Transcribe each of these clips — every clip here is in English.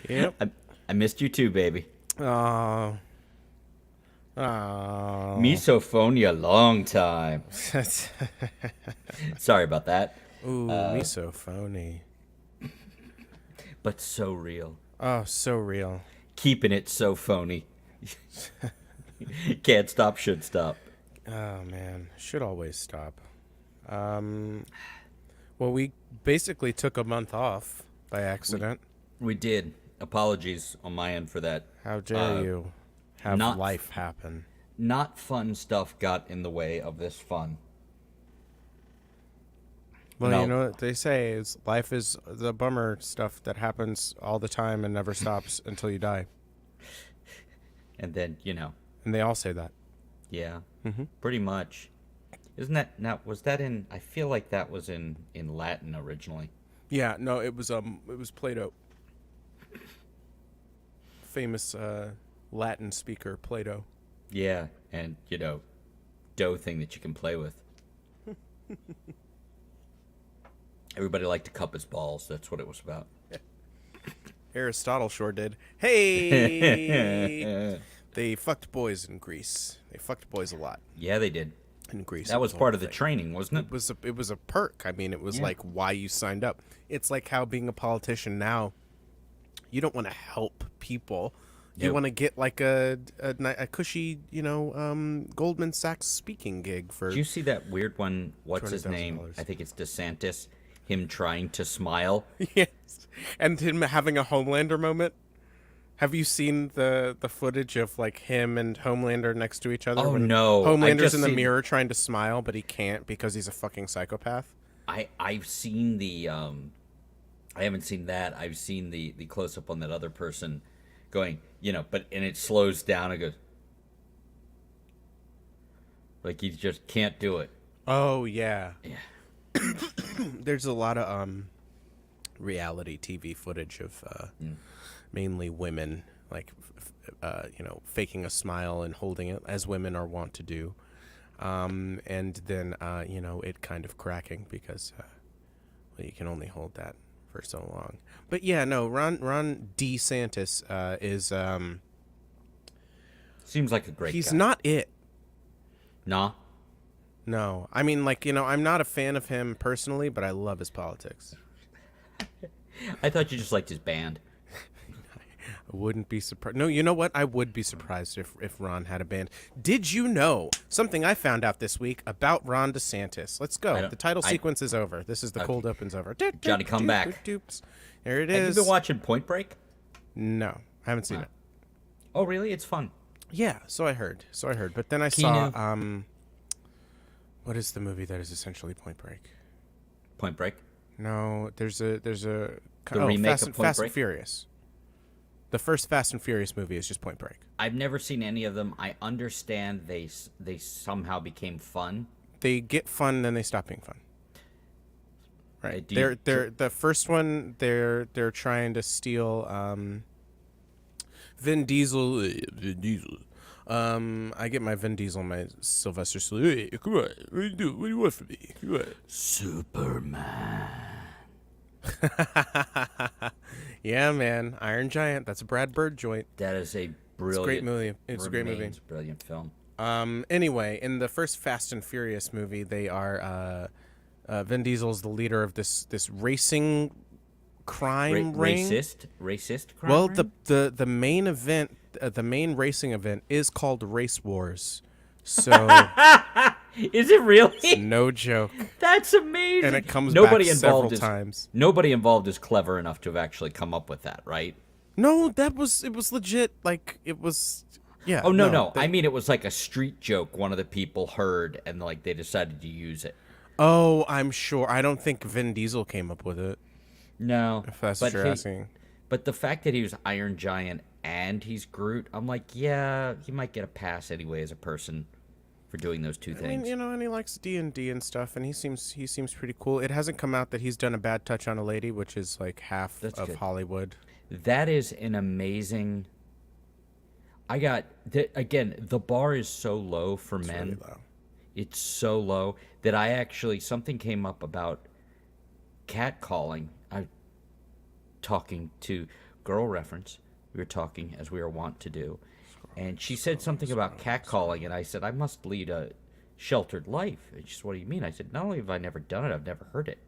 Yep. I missed you too, baby. Oh. Oh. Misophonia, long time. Sorry about that, Ooh, me so phony. but so real. Oh, so real. Keeping it so phony. Can't stop, should stop. Oh man, should always stop. Um, well, we basically took a month off by We accident. we did. Apologies on my end for that. How dare Uh, you have not life happen? not fun stuff got in the way of this fun. Well, you No, know what they say is life is the bummer stuff that happens all the time and never stops until you die. and then And they all say that. yeah, Hmm. pretty much. Isn't that now? Was that in? I feel like that was in Latin originally. Yeah, no, it was Plato, famous Latin speaker Plato. Yeah, and dough thing that you can play with. Everybody liked to cup his balls. That's what it was about. Aristotle sure did. Hey, they fucked boys in Greece. They fucked boys a lot Yeah, they did. in Greece. That It was was a part whole of the thing. training, wasn't it? It was a perk. I mean, it was Yeah. like why you signed up. It's like how being a politician now, you don't want to help people. You Nope. want to get like a cushy, Goldman Sachs speaking gig for Did you see that weird one? two What's hundred his thousand name? dollars. I think it's DeSantis. Him trying to smile. Yes, and him having a Homelander moment. Have you seen the footage of like him and Homelander next to each other Oh when no! I Homelander's just in the seen. mirror trying to smile but he can't because he's a fucking psychopath? I've seen the. I haven't seen that. I've seen the close up on that other person, going. But and it slows down and goes. Like he just can't do it. Oh yeah. Yeah. There's a lot of reality TV footage of mainly women like faking a smile and holding it as women are wont to do. And then it kind of cracking because well, you can only hold that for so long. But yeah, no, Ron DeSantis is Seems like a great he's guy. not it. Nah. No, I mean I'm not a fan of him personally, but I love his politics. I thought you just liked his band. I wouldn't be surprised. No, you know what? I would be surprised if Ron had a band. Did you know something I found out this week about Ron DeSantis? Let's I go. don't. The title I sequence is over. This is the Okay. cold open's over. Johnny, come back. There it Have you is. been watching Point Break? No, I haven't seen it. Oh, really? It's fun. Yeah, so I heard. But then I Keanu. saw what is the movie that is essentially Point Break? Point Break. No, there's a The remake Fast, of and, Point Fast Break? and Furious. The first Fast and Furious movie is just Point Break. I've never seen any of them. I understand they somehow became fun. They get fun, then they stop being fun. Right. Do you- They're the first one. They're trying to steal Vin Diesel. Vin Diesel. I get my Vin Diesel, my Sylvester Stallone. Hey, come on, what do you do? What do you want from me? Come on. Superman. Yeah, man. Iron Giant. That's a Brad Bird joint. That is a It's a brilliant. great movie. It's a great movie. remains Brilliant film. Anyway, in the first Fast and Furious movie, they are Vin Diesel's the leader of this racing crime ring. Racist crime. Well, ring? the main event, the main racing event is called Race Wars. So Is it really? no joke, That's amazing. and it comes nobody back involved several is times. nobody involved is clever enough to have actually come up with that, right? No, it was legit. Like it was. Yeah. Oh no. I mean, it was like a street joke. One of the people heard, and like they decided to use it. Oh, I'm sure. I don't think Vin Diesel came up with it. No, If that's but what you're asking. But the fact that he was Iron Giant and he's Groot, I'm like, yeah, he might get a pass anyway as a person for doing those two I things. mean, and he likes D&D and stuff, and he seems pretty cool. It hasn't come out that he's done a bad touch on a lady, which is like half That's of good. Hollywood. That is an amazing. Again, the bar is so low for It's men. really low. It's so low that I actually something came up about catcalling. talking to girl reference. We were talking as we were wont to do, and she said something about catcalling, and I said I must lead a sheltered life. And she said, "What do you mean?" I said, "Not only have I never done it, I've never heard it."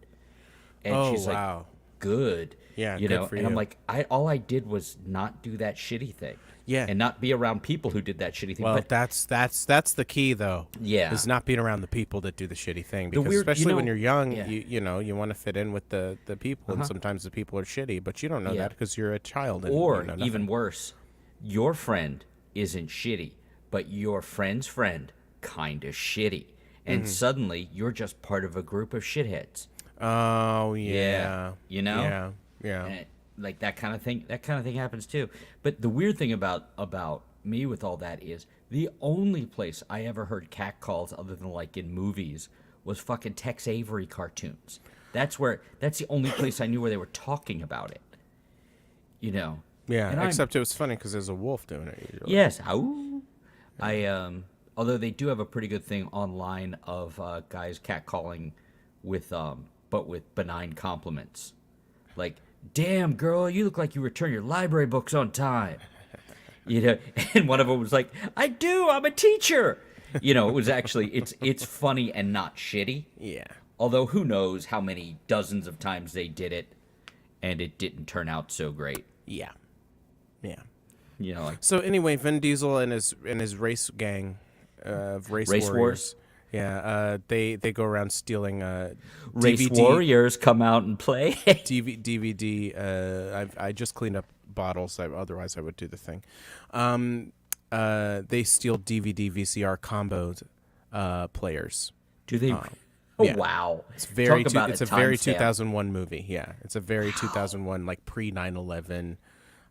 And she's like, "Good, Yeah, you good know." for And I'm you. like, all I did was not do that shitty thing, Yeah. and not be around people who did that shitty thing. Well, But that's the key, though. Yeah. Is not being around the people that do the shitty thing. Because weird- especially when know- you're young, yeah. you want to fit in with the people, and sometimes the people are shitty, but you don't know Yeah. that because you're a child. And or you know even nothing. worse, your friend isn't shitty, but your friend's friend kind of shitty, and suddenly you're just part of a group of shitheads. Oh yeah. You know? Yeah. Yeah. And like that kind of thing happens too. But the weird thing about me with all that is the only place I ever heard catcalls other than like in movies was fucking Tex Avery cartoons. That's the only place I knew where they were talking about it. You know. Yeah. And Except it was funny because there's a wolf doing it usually. yes, ow. Although they do have a pretty good thing online of guys catcalling with but with benign compliments. Like, "Damn, girl, you look like you return your library books on time." You know, and one of them was like, "I do, I'm a teacher." You know, it was actually, it's funny and not shitty. Yeah. Although who knows how many dozens of times they did it and it didn't turn out so great. Yeah. Yeah. You know, like So anyway, Vin Diesel and his race gang, race Race warriors. wars? Yeah. They go around stealing Race DVD, Warriors come out and play. DVD. I just cleaned up bottles. Otherwise, I would do the thing. They steal DVD VCR combos players. Do they? yeah. Wow. It's very. Talk about It's a a very timestamp. 2001 movie. Yeah, it's a very 2001, like pre 9/11.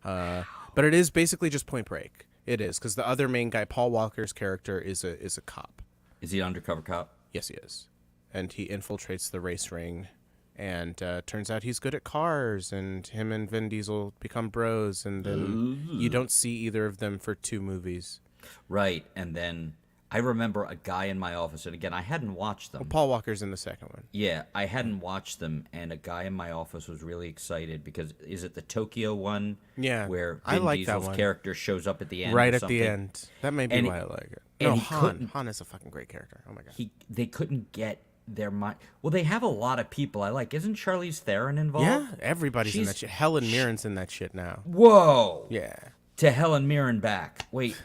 But it is basically just Point Break. It is because the other main guy, Paul Walker's character, is a cop. Is he an undercover cop? Yes, he is, and he infiltrates the race ring, and turns out he's good at cars. And him and Vin Diesel become bros, and then you don't see either of them for 2 movies. Right. And then I remember a guy in my office, and again, I hadn't watched them. Paul Walker's in the second one. Yeah, I hadn't watched them, and a guy in my office was really excited because is it the Tokyo one? Yeah, Where I Vin like that Diesel's one. character shows up at the end. Right or at the something. end. That may be And why he- I like it. and No, he Han. couldn't- Han is a fucking great character. Oh my god. They couldn't get their mind. Well, they have a lot of people I like. Isn't Charlize Theron involved? Yeah, everybody's in She's- that shit. Helen Mirren's in that shit now. Whoa. Yeah. To Helen Mirren back. Wait.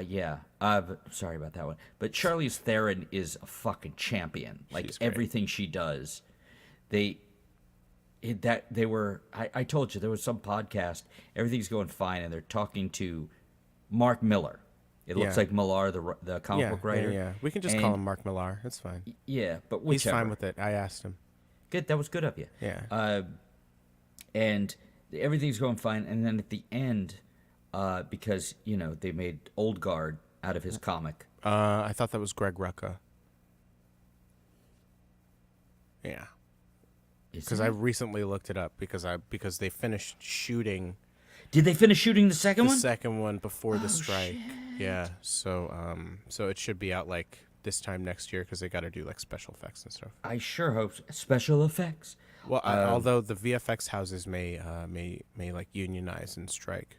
Yeah. Sorry about that one. But Charlize Theron is a fucking champion. Like She's great. everything she does, I told you there was some podcast. Everything's going fine, and they're talking to Mark Miller. It looks Yeah. like Millar, the comic Yeah, book writer. yeah. We can just And- call him Mark Millar. It's fine. Yeah, but He's whichever. fine with it. I asked him. Good. That was good of you. Yeah. And everything's going fine, and then at the end, because they made Old Guard out of his comic. I thought that was Greg Rucka. Yeah. Because I recently looked it up because they finished shooting Did they finish shooting the second the one? second one before the strike. Yeah. So so it should be out like this time next year because they got to do like special effects and stuff. I sure hope so. Special effects. Well, although the VFX houses may like unionize and strike.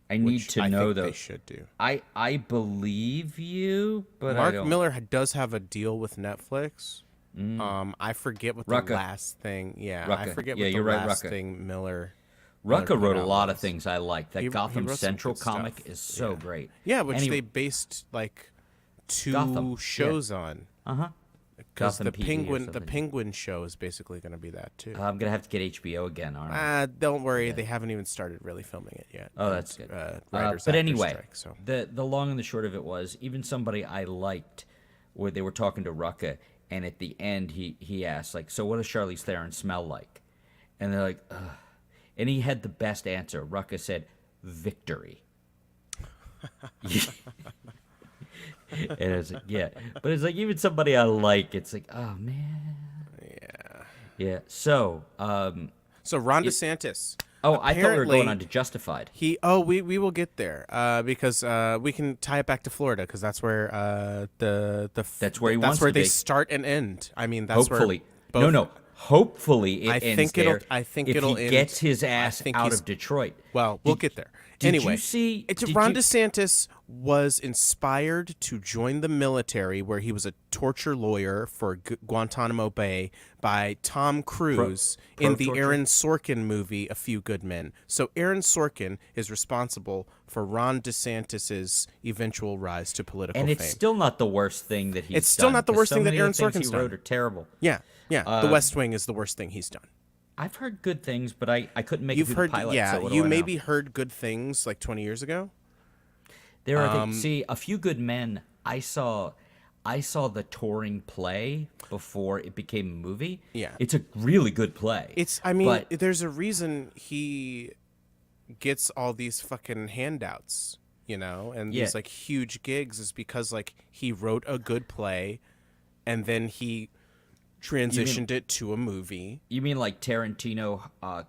I need which to I know think though. they should do. I believe you, but I Mark don't. Miller does have a deal with Netflix. I forget what the Rucka. last thing. Yeah, I Rucka. forget Yeah, what the you're right, last Rucka. thing Miller Rucka put wrote a out lot of was. things I like. That He Gotham wrote some Central good stuff. comic is so Yeah. great. Yeah, which Anyway, they based like 2 Gotham, yeah. shows on. Uh-huh. Because Gotham the PD or Penguin, the something. Penguin show is basically going to be that too. I'm gonna have to get HBO again, aren't I? Don't worry, they haven't even started really filming it yet. Oh, that's It's, good. writers' But actors anyway, strike, so. the long and the short of it was, even somebody I liked, where they were talking to Rucka, and at the end he asked, like, so what does Charlize Theron smell like? And they're like, ugh. And he had the best answer. Rucka said, victory. And it's like, yeah. But it's like, even somebody I like, it's like, oh, man. Yeah. Yeah. So, So Ron DeSantis. oh, I thought we were apparently going on to Justified. We will get there because we can tie it back to Florida because that's where That's where he wants that's where to they be. start and end. I mean, that's Hopefully. where both, Hopefully, I it ends think there. I think if it'll he end. gets his I ass think out he's. of Detroit. Well, we'll Did- get there. Did Anyway, you see? Ron DeSantis was inspired to join the military, where he was a torture lawyer for Guantanamo Bay, by Tom Cruise in the pro-torture? Aaron Sorkin movie A Few Good Men. So Aaron Sorkin is responsible for Ron DeSantis's eventual rise to political And fame. it's still not the worst thing that he's It's still done, not the 'cause worst so thing that many of Aaron the things Sorkin's he wrote done. are terrible. Yeah. The West Wing is the worst thing he's done. I've heard good things, but I couldn't make You've it through heard, the pilot. yeah. So what do You I know? maybe heard good things like 20 years ago. There are things. See, A Few Good Men. I saw the touring play before it became a movie. Yeah. It's a really good play. But there's a reason he gets all these fucking handouts, and these like huge gigs is because like he wrote a good play and then he transitioned it to a movie. You mean like Tarantino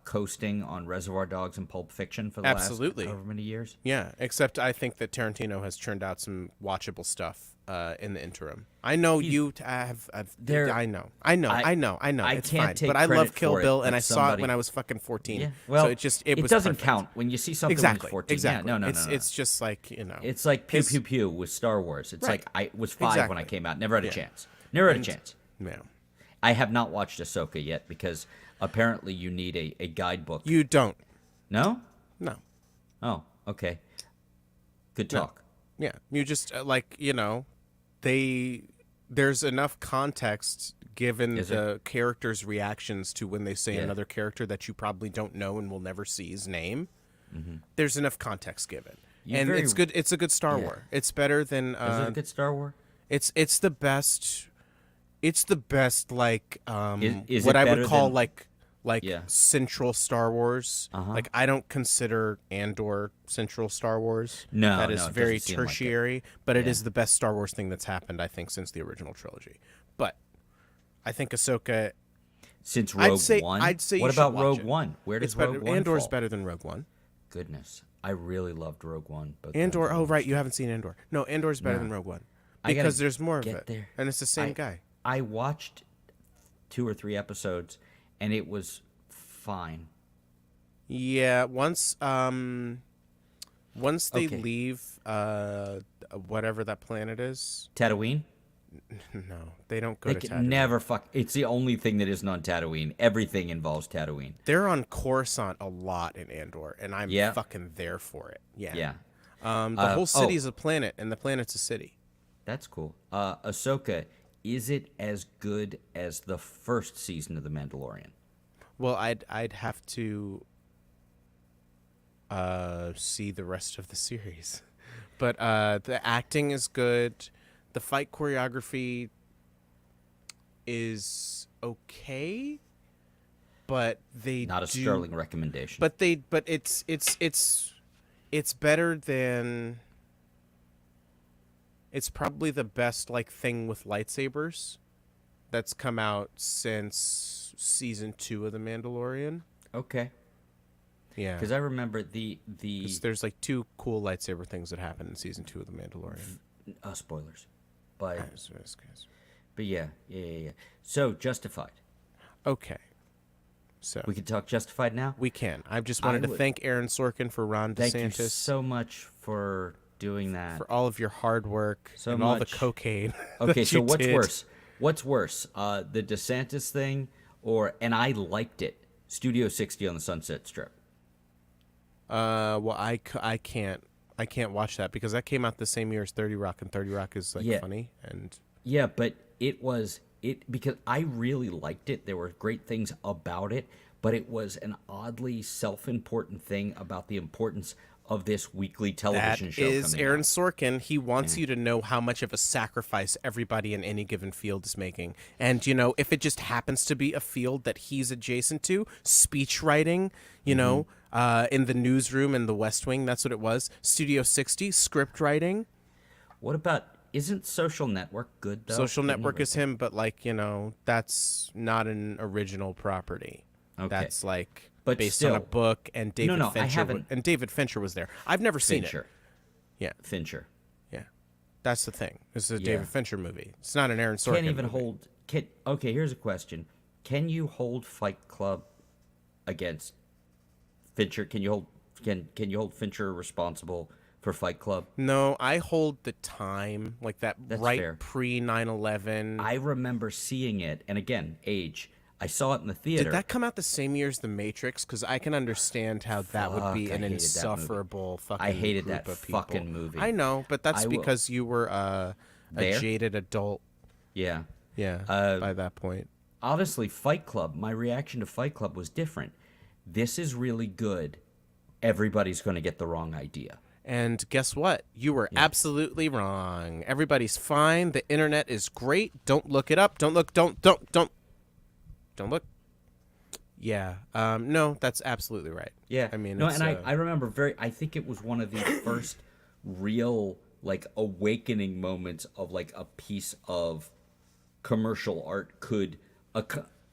coasting on Reservoir Dogs and Pulp Fiction for the Absolutely. last however many years? Yeah, except I think that Tarantino has churned out some watchable stuff in the interim. I know you have. I know. It's can't fine. take But I credit love Kill for it, Bill, but and I saw it somebody- when I was fucking 14. Yeah. Well, so it was doesn't perfect. count when you see something Exactly. when you're 14. Exactly. Yeah, no. It's just like It's like Pew his- Pew Pew with Star Wars. It's Right. like I was 5 when I Exactly. came out. Never had a chance. Never had a chance. Yeah. I have not watched Ahsoka yet because apparently you need a guidebook. You don't. No? No. Oh, okay. Good talk. Yeah. You just there's enough context given Is the characters' reactions to when they say Yeah. another character that you probably don't know and will never see his name. There's enough context given. And it's good. It's a good Star Wars. It's better than. Is it a good Star Wars? It's the best. It's the best. Like Is what it I better would call than- like Yeah. central Star Wars. Uh-huh. Like I don't consider Andor central Star Wars. No, that is no, it very doesn't seem like it. tertiary. But it Yeah. is the best Star Wars thing that's happened, I think, since the original trilogy. But I think Ahsoka. Since Rogue I'd say One? you What should about watch Rogue it. One? Where does It's better. Rogue One Andor's fall? better than Rogue One. Goodness. I really loved Rogue One. But Andor. Oh right, you haven't seen Andor. No, Andor's better than Rogue One I gotta because there's more of get it, there. and it's the same guy. I watched 2 or 3 episodes, and it was fine. Yeah, once they Okay. leave whatever that planet is. Tatooine? No, they don't go They to can Tatooine. never fuck. It's the only thing that isn't on Tatooine. Everything involves Tatooine. They're on Coruscant a lot in Andor, and I'm Yeah. fucking there for it. Yeah. Yeah. The whole city oh. is a planet, and the planet's a city. That's cool. Ahsoka, is it as good as the first season of The Mandalorian? Well, I'd have to see the rest of the series, but the acting is good. The fight choreography is okay, but they Not a do, sterling recommendation. But it's better than. It's probably the best thing with lightsabers that's come out since season 2 of The Mandalorian. Okay. Yeah, Because I remember the 'cause there's 2 cool lightsaber things that happen in season 2 of The Mandalorian. spoilers, but Yes. yeah. So Justified. Okay, so We can talk Justified now. we can. I just wanted to would- thank Aaron Sorkin for Ron Thank you DeSantis so much for doing that. for all of your hard work So and all the much. cocaine. Okay, that so you what's did. worse? What's worse? The DeSantis thing, and I liked it. Studio 60 on the Sunset Strip. Well, I can't watch that because that came out the same year as 30 Rock, and 30 Rock is Yeah. funny and Yeah, but it because I really liked it. There were great things about it, but it was an oddly self-important thing about the importance of this weekly that television show. is coming Aaron out. Sorkin. He wants you to know how much of a sacrifice everybody in any given field is making. And, if it just happens to be a field that he's adjacent to, speech writing, in the newsroom in the West Wing, that's what it was. Studio 60, script writing. What about? Isn't Social Network good though? Social Didn't Network it- is him, but that's not an original property. Okay. That's But based on a still. book, and David No, I Fincher haven't- and David Fincher was there. I've never seen Fincher. it. Yeah, Fincher. yeah. That's the thing. This is a Yeah. David Fincher movie. It's not an Aaron Sorkin Can't even movie. hold. Okay, here's a question. can you hold Fight Club against Fincher? Can you hold Fincher responsible for Fight Club? No, I hold the time, like that That's right fair. pre 9/11. I remember seeing it, and again, age. I saw it in the theater. Did that come out the same year as The Matrix? Because I can understand how that would be Fuck, I an hated that movie. insufferable fucking I hated group that of people. fucking movie. I know, but that's I will- because you were a There? jaded adult. Yeah. Yeah, by that point. Honestly, Fight Club, my reaction to Fight Club was different. This is really good. Everybody's going to get the wrong idea. And guess what? You were absolutely wrong. Everybody's fine. The internet is great. Don't look it up. Don't look. Don't look. Yeah. No, that's absolutely right. Yeah. I mean, no, it's, and I remember I think it was one of the first real, like, awakening moments of, like, a piece of commercial art could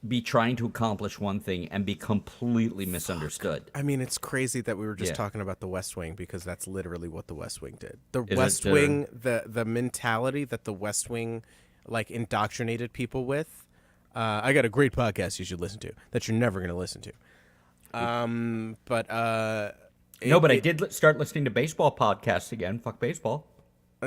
be trying to accomplish one thing and be completely misunderstood. I mean, it's crazy that we were just Yeah. talking about The West Wing, because that's literally what The West Wing did. The Is West it, Wing, the mentality that The West Wing, like, indoctrinated people with. I got a great podcast you should listen to that you're never going to listen to. I did start listening to baseball podcasts again. Fuck baseball.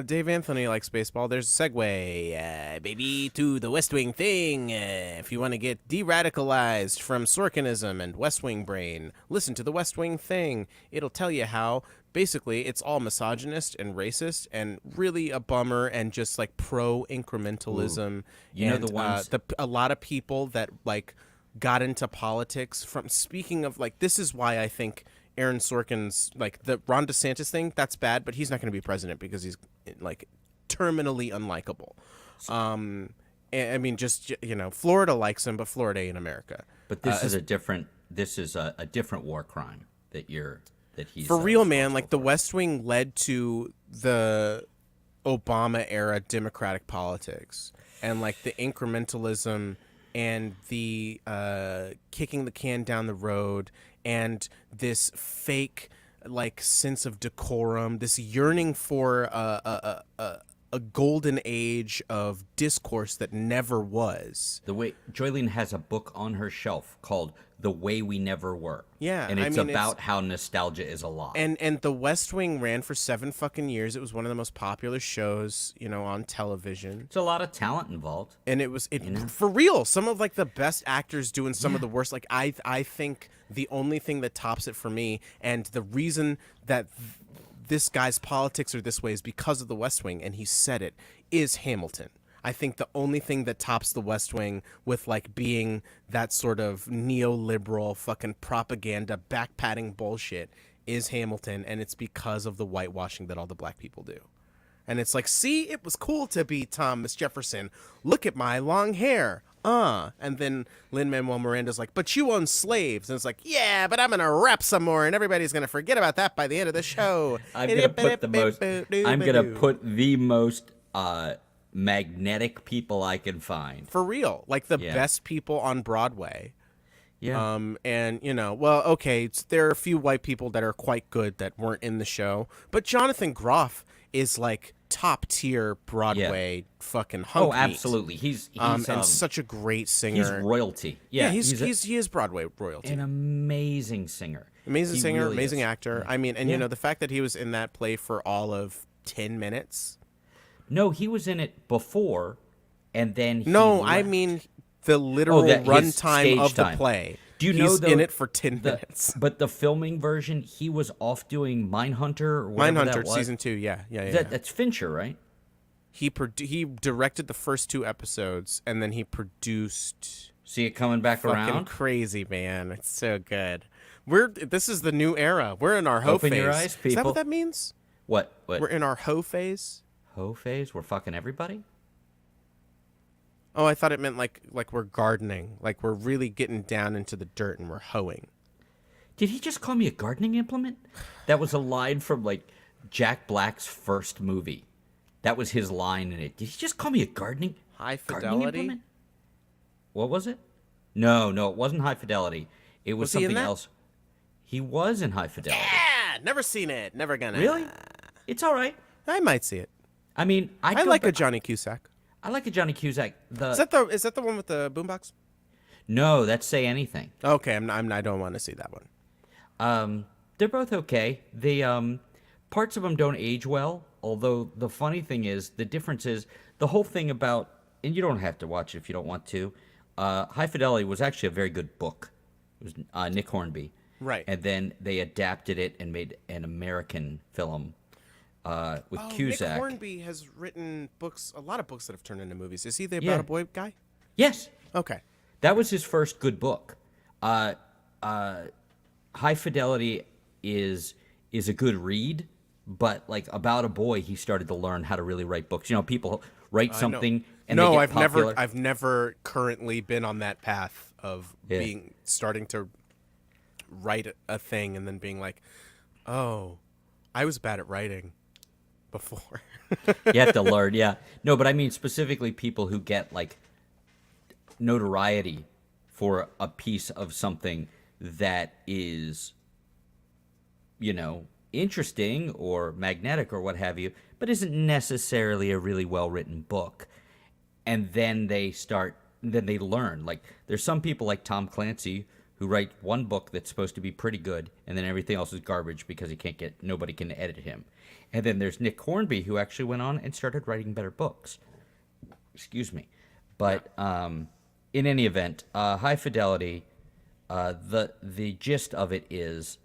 Dave Anthony likes baseball. There's a segue, baby, to the West Wing thing. If you want to get de-radicalized from Sorkinism and West Wing brain, listen to the West Wing thing. It'll tell you how, basically, it's all misogynist and racist and really a bummer and just, like, pro-incrementalism. You know and, the ones... a lot of people that, like, got into politics from, speaking of, like, this is why I think Aaron Sorkin's, like, the Ron DeSantis thing, that's bad, but he's not going to be president because he's, like, terminally unlikable. I mean, just, you know, Florida likes him, but Florida ain't America. But this is a different war crime that he's for real, man. responsible Like, the for. West Wing led to the Obama era Democratic politics and, like, the incrementalism and the kicking the can down the road and this fake, like, sense of decorum, this yearning for a golden age of discourse that never was. The way Joylene has a book on her shelf called "The Way We Never Were." Yeah, and I it's mean, about how nostalgia is a lie. And the West Wing ran for 7 fucking years. It was one of the most popular shows, you know, on television. There's a lot of talent involved. And it was for real. Some of, like, the best actors doing some of the worst. Like, I think the only thing that tops it for me, and the reason that this guy's politics are this way is because of the West Wing, and he said it, is Hamilton. I think the only thing that tops the West Wing with, like, being that sort of neoliberal fucking propaganda back-patting bullshit is Hamilton, and it's because of the whitewashing that all the black people do. And it's like, see, it was cool to be Thomas Jefferson. Look at my long hair. And then Lin-Manuel Miranda's like, but you own slaves. And it's like, yeah, but I'm going to rap some more, and everybody's going to forget about that by the end of the show. I'm going to put the most magnetic people I can find. For real. Like, the best people on Broadway. Yeah. And, you know, well, okay, there are a few white people that are quite good that weren't in the show. But Jonathan Groff is, like, top tier Broadway fucking hunk meat. Absolutely. He's and such a great singer. He's royalty. Yeah, he is Broadway royalty. An amazing singer. Amazing singer, really amazing is. actor. I mean, and you know, the fact that he was in that play for all of 10 minutes. No, he was in it before, and then he No, left. I mean the literal runtime of the play. Do you He's know in it for 10 minutes? But the filming version, he was off doing Mindhunter or whatever that Mindhunter was. season 2, yeah. That's Fincher, right? He directed the first 2 episodes, and then he produced. See it coming back fucking around? Crazy, man. It's so good. This is the new era. We're in our hoe phase. Open your eyes, people. Is that what that means? What? We're in our hoe phase. Hoe phase? We're fucking everybody? Oh, I thought it meant like we're gardening, like we're really getting down into the dirt and we're hoeing. Did he just call me a gardening implement? That was a line from, like, Jack Black's first movie. That was his line in it. Did he just call me a gardening Fidelity? implement? What was it? No, it wasn't High Fidelity. It was he in something that? else. He was in High Fidelity. Yeah, never seen it. Never gonna. Really? It's all right. I might see it. I mean, I like a Johnny Cusack. I like a Johnny Cusack. Is that the one with the boombox? No, that's Say Anything. Okay, I don't want to see that one. They're both okay. They parts of them don't age well. Although the funny thing is, the difference is the whole thing about, and you don't have to watch it if you don't want to. High Fidelity was actually a very good book. It was Nick Hornby, Right. and then they adapted it and made an American film with Cusack. Nick Hornby has written books, a lot of books that have turned into movies. Is he the Yeah. About a Boy guy? Yes, Okay. that was his first good book. High Fidelity is a good read, but like About a Boy, he started to learn how to really write books. You know, people write something and they No, get I've popular. I've never currently been on that path of Yeah. starting to write a thing and then being like, oh, I was bad at writing before. You have to learn, yeah. No, but I mean specifically people who get like notoriety for a piece of something that is, you know, interesting or magnetic or what have you, but isn't necessarily a really well written book. And then they learn. Like there's some people like Tom Clancy who write one book that's supposed to be pretty good, and then everything else is garbage because nobody can edit him. And then there's Nick Hornby who actually went on and started writing better books. Excuse me. But in any event, High Fidelity, the gist of it is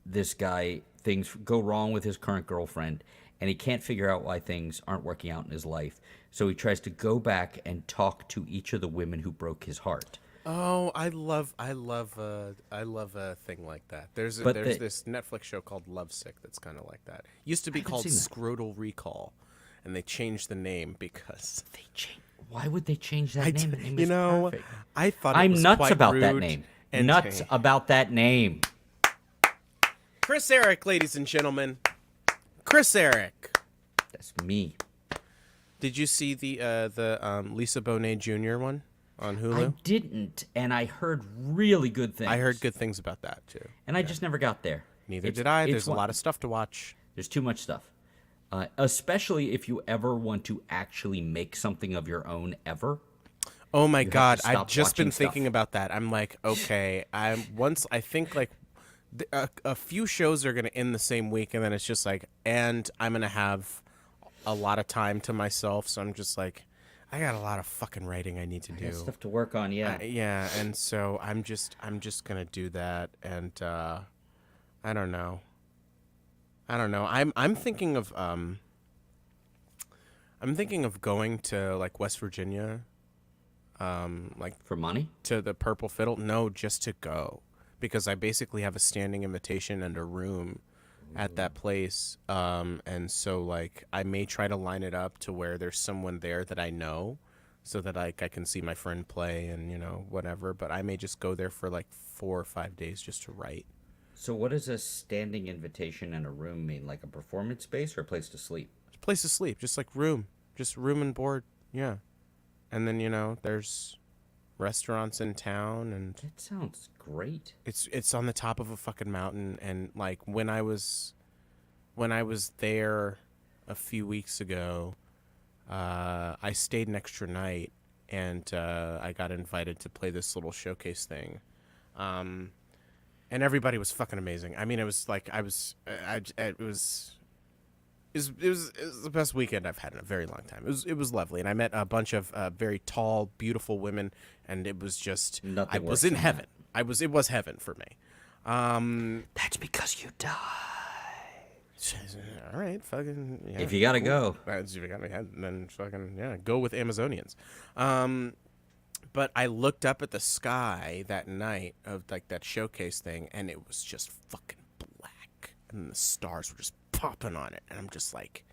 this guy, things go wrong with his current girlfriend, and he can't figure out why things aren't working out in his life. So he tries to go back and talk to each of the women who broke his heart. Oh, I love a thing like that. There's this Netflix show called Lovesick that's kind of like that. Used to be called Scrotal Recall, and they changed the name because Why would they change that name? The name is perfect. I thought I'm was nuts quite about that rude name. and Nuts about that name. Chris Eric, ladies and gentlemen. Chris Eric. That's me. Did you see the Lisa Bonet Jr. one on Hulu? I didn't, and I heard really good things. I heard good things about that too. And I just never got there. Neither did I. There's a lot of stuff to watch. There's too much stuff. Especially if you ever want to actually make something of your own ever. Oh my have God, to stop I've just been watching stuff. thinking about that. I'm like, okay, I think like a few shows are going to end the same week, and then it's just like, and I'm going to have a lot of time to myself, so I'm just like, I got a lot of fucking writing I need to do. Stuff to work on, yeah. Yeah, and so I'm just going to do that, and I don't know. I'm thinking of going to like West Virginia, like For money? to the Purple Fiddle. No, just to go, because I basically have a standing invitation and a room at that place. And so like I may try to line it up to where there's someone there that I know, so that like I can see my friend play and, you know, whatever. But I may just go there for like 4 or 5 days just to write. So what does a standing invitation and a room mean? Like a performance space or a place to sleep? Place to sleep, just like room and board. Yeah. And then, you know, there's restaurants in town, and That sounds great. it's on the top of a fucking mountain. And like when I was there a few weeks ago, I stayed an extra night, and I got invited to play this little showcase thing. And everybody was fucking amazing. I mean, it was like it was the best weekend I've had in a very long time. It was lovely, and I met a bunch of very tall, beautiful women, and it was just Nothing I was worse in than heaven. It was heaven for me. That's because you die. All right, fucking yeah. If you gotta go. If you gotta, then fucking yeah, go with Amazonians. But I looked up at the sky that night of like that showcase thing, and it was just fucking black, and the stars were just popping on it, and I'm just like,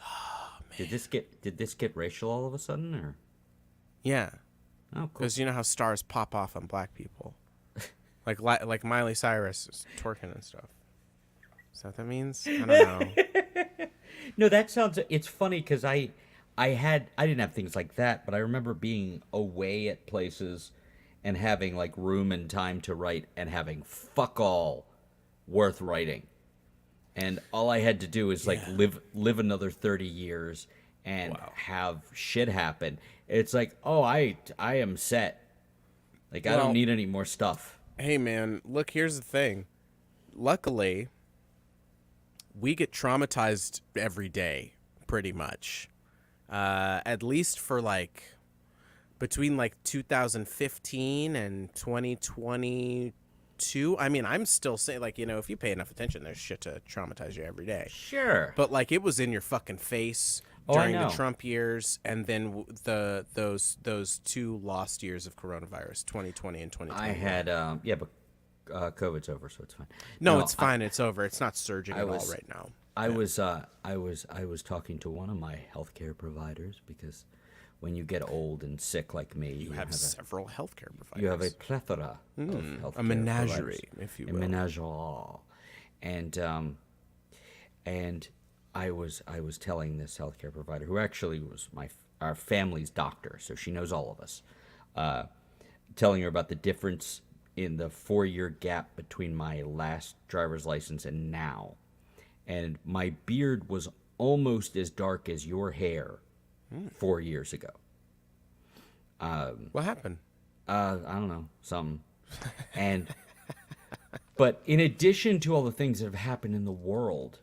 oh man. Did this get racial all of a sudden, or? Yeah, Oh, cool. because you know how stars pop off on black people, like Miley Cyrus is twerking and stuff. Is that what that means? I don't know. No, that sounds. It's funny because I didn't have things like that, but I remember being away at places and having like room and time to write and having fuck all worth writing. And all I had to do is like live another 30 years and have shit happen. It's like, oh, I am set Like, I don't need any more stuff. Hey, man, look, here's the thing. Luckily, we get traumatized every day, pretty much. At least for, like, between, like, 2015 and 2022. I mean, I'm still saying, like, if you pay enough attention, there's shit to traumatize you every day. Sure. But, like, it was in your fucking face during the Trump years, and then those 2 lost years of coronavirus, 2020 and 2021. I had, but COVID's over, so it's fine. No, it's fine. It's over. It's not surging at all right now. I was talking to one of my healthcare providers because when you get old and sick like me, you have several healthcare providers. You have a plethora of healthcare a menagerie, providers, if you will. A menagerie. And I was telling this healthcare provider, who actually was our family's doctor, so she knows all of us, telling her about the difference in the 4-year gap between my last driver's license and now. And my beard was almost as dark as your hair 4 years ago. What happened? I don't know, something. But in addition to all the things that have happened in the world,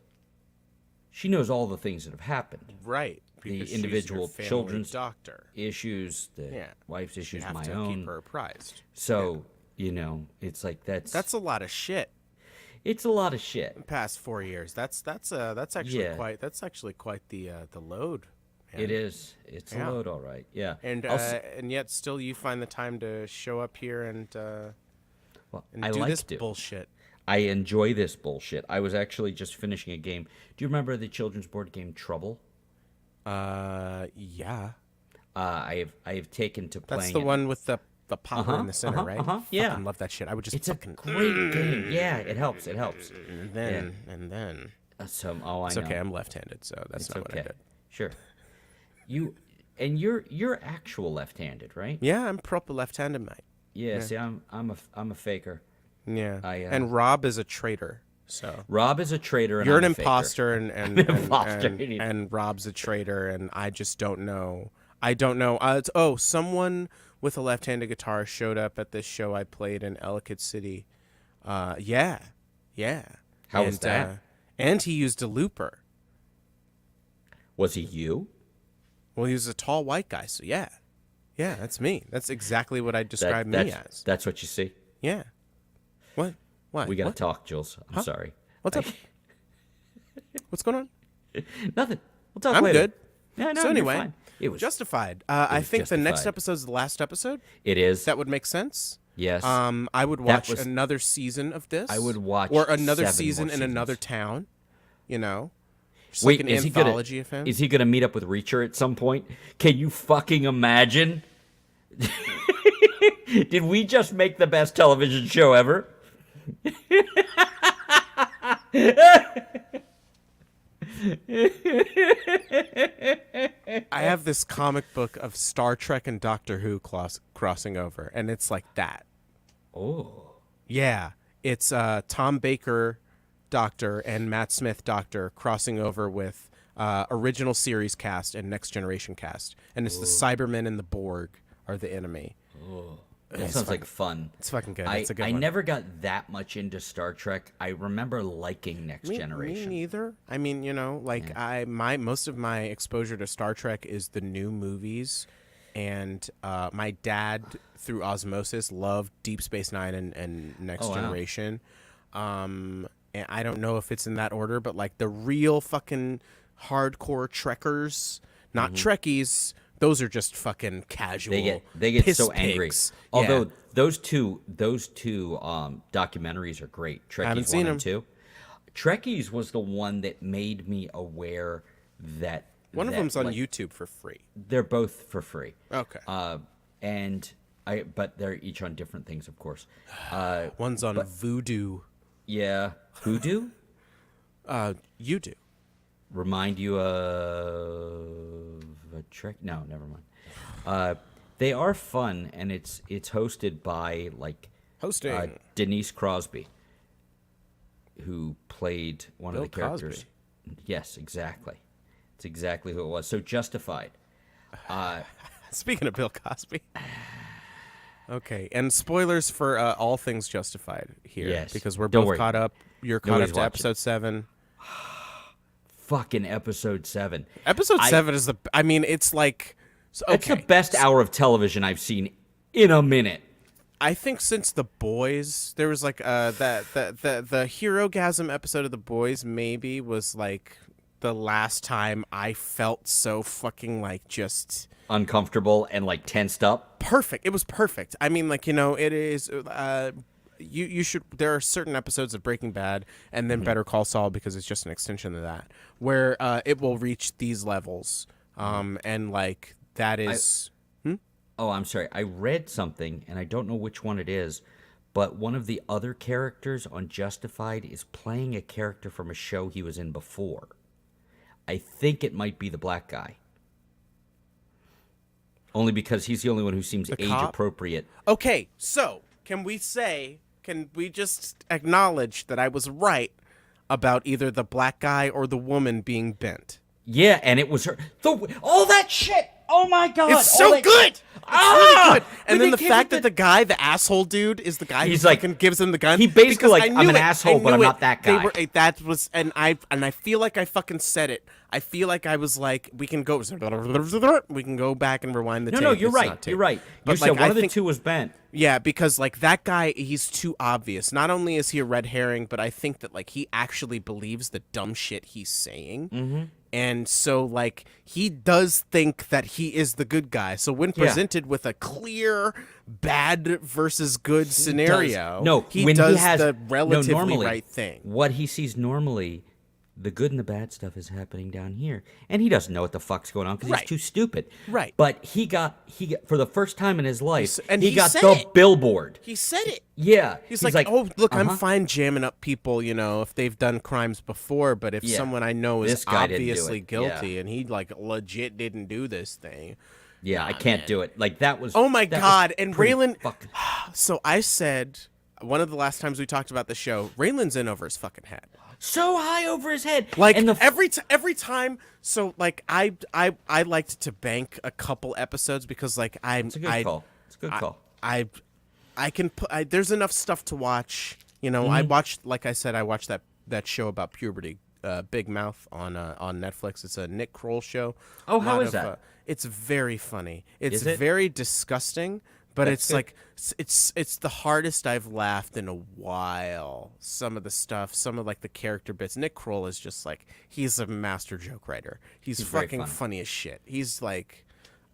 she knows all the things that have happened. Right. The individual children's doctor issues, the wife's issues, you have my to own. Keep her apprised. So, it's like that's a lot of shit. It's a lot of shit. The past 4 years. That's actually quite the load. Man. It is. It's a load, all right. Yeah. And yet still you find the time to show up here and do this bullshit. I enjoy this bullshit. I was actually just finishing a game. Do you remember the children's board game Trouble? Yeah. I have taken to playing. That's the one with the popper in the center, right? Yeah. I love that shit. I would just. It's a great game. Yeah, it helps. And then. It's okay. I'm left-handed, so that's not what I did. Sure. You're actual left-handed, right? Yeah, I'm proper left-handed, mate. Yeah. See, I'm a faker. Yeah. And Rob is a traitor. So Rob is a traitor. And you're I'm an a imposter, and Rob's a traitor, and I just don't know. I don't know. Someone with a left-handed guitar showed up at this show I played in Ellicott City. Yeah. How was that? And he used a looper. Was he you? Well, he was a tall white guy, so yeah, that's me. That's exactly what I describe me as. That's what you see. Yeah. What? We gotta talk, Jules. I'm sorry. What's up? What's going on? Nothing. We'll talk I'm later. good. Yeah, no, so anyway, you're fine. It was Justified. I think Justified. the next episode is the last episode. It is. That would make sense. Yes. I would watch another season of this. I would watch or another 7 season more in seasons. another town. Just Wait, like an is anthology of him. Is he gonna meet up with Reacher at some point? Can you fucking imagine? Did we just make the best television show ever? I have this comic book of Star Trek and Doctor Who crossing over, and it's like that. Oh. Yeah. It's Tom Baker Doctor and Matt Smith Doctor crossing over with original series cast and Next Generation cast. And it's the Cybermen and the Borg are the enemy. Oh. That sounds like fun. It's fucking good. It's a good I one. never got that much into Star Trek. I remember liking Next Generation. Me neither. I mean, most of my exposure to Star Trek is the new movies, and my dad, through osmosis, loved Deep Space Nine and Next Generation. And I don't know if it's in that order, but like the real fucking hardcore Trekkers, not Trekkies. Those are just fucking casual. They get piss so angry. pigs. Although those two documentaries are great. Trekkies haven't seen 1 and 2. Trekkies was the one that made me aware that one of them's on YouTube for free. They're both for free. Okay. But they're each on different things, of course. One's on Voodoo. Yeah, Hoodoo. You do. Remind you of a Trek? No, never mind. They are fun, and it's hosted by Denise Crosby, who played one of the characters. Cosby. Yes, exactly. It's exactly who it was. So Justified. Speaking of Bill Cosby, Okay, and spoilers for all things Justified here, Yes. because we're Don't both worry. caught up. You're caught Nobody's up to watching. episode 7. Fucking episode 7. Episode 7 is the. I mean, it's like. It's Okay, the best hour of television I've seen in a minute. I think since The Boys, there was like the Hero-gasm episode of The Boys maybe was like the last time I felt so fucking like just Uncomfortable and like tensed up. perfect. It was perfect. I mean, like, you know, it is. You should. There are certain episodes of Breaking Bad and then Better Call Saul, because it's just an extension of that, where it will reach these levels, and like that is. Oh, I'm sorry. I read something, and I don't know which one it is, but one of the other characters on Justified is playing a character from a show he was in before. I think it might be the black guy. Only because he's the only one who seems The age cop? appropriate. Okay, so can we just acknowledge that I was right about either the black guy or the woman being bent? Yeah, and it was her. All that shit. Oh my god. It's so good. It's really good. And then the fact that the the guy, the asshole dude, is the guy He's who like- fucking gives him the gun. he basically because like, I I'm knew an it. asshole, I but I'm knew not it. that They guy. that was, and I feel like I fucking said it. I feel like I was like, we can go back and rewind the tape. No, you're It's right. not tape. You're right. You But, said like, one I of the think- two was bent. Yeah, because like that guy, he's too obvious. Not only is he a red herring, but I think that like he actually believes the dumb shit he's saying. Mm-hmm. And so like he does think that he is the good guy. So when presented with a clear bad versus good scenario, he when does he has the relatively normally, right thing. What he sees normally, the good and the bad stuff is happening down here, and he doesn't know what the fuck's going on because Right. he's too stupid. Right. But he got for the first time in his life, and he he got said the it. billboard. He said it. Yeah. He's like, oh, look, I'm uh-huh. fine jamming up people, you know, if they've done crimes before, but if Yeah. someone I know is This guy didn't do obviously it. guilty Yeah. and he like legit didn't do this thing. Yeah, I can't do it. Like that was. Oh my that was God! And pretty Raylan. fucking- So I said one of the last times we talked about the show, Raylan's in over his fucking head. so high over his head. Like and the every time. So like I liked to bank a couple episodes because like It's a good call. It's a good call. I can put. There's enough stuff to watch. You know, I watched, like I said, I watched that show about puberty, Big Mouth on Netflix. It's a Nick Kroll show. Oh, how Lot is of, that? It's very funny. It's Is it? very disgusting, but That's it's good. like it's the hardest I've laughed in a while. Some of the stuff, some of like the character bits. Nick Kroll is just like, he's a master joke writer. He's very fucking funny. funny as shit. He's like,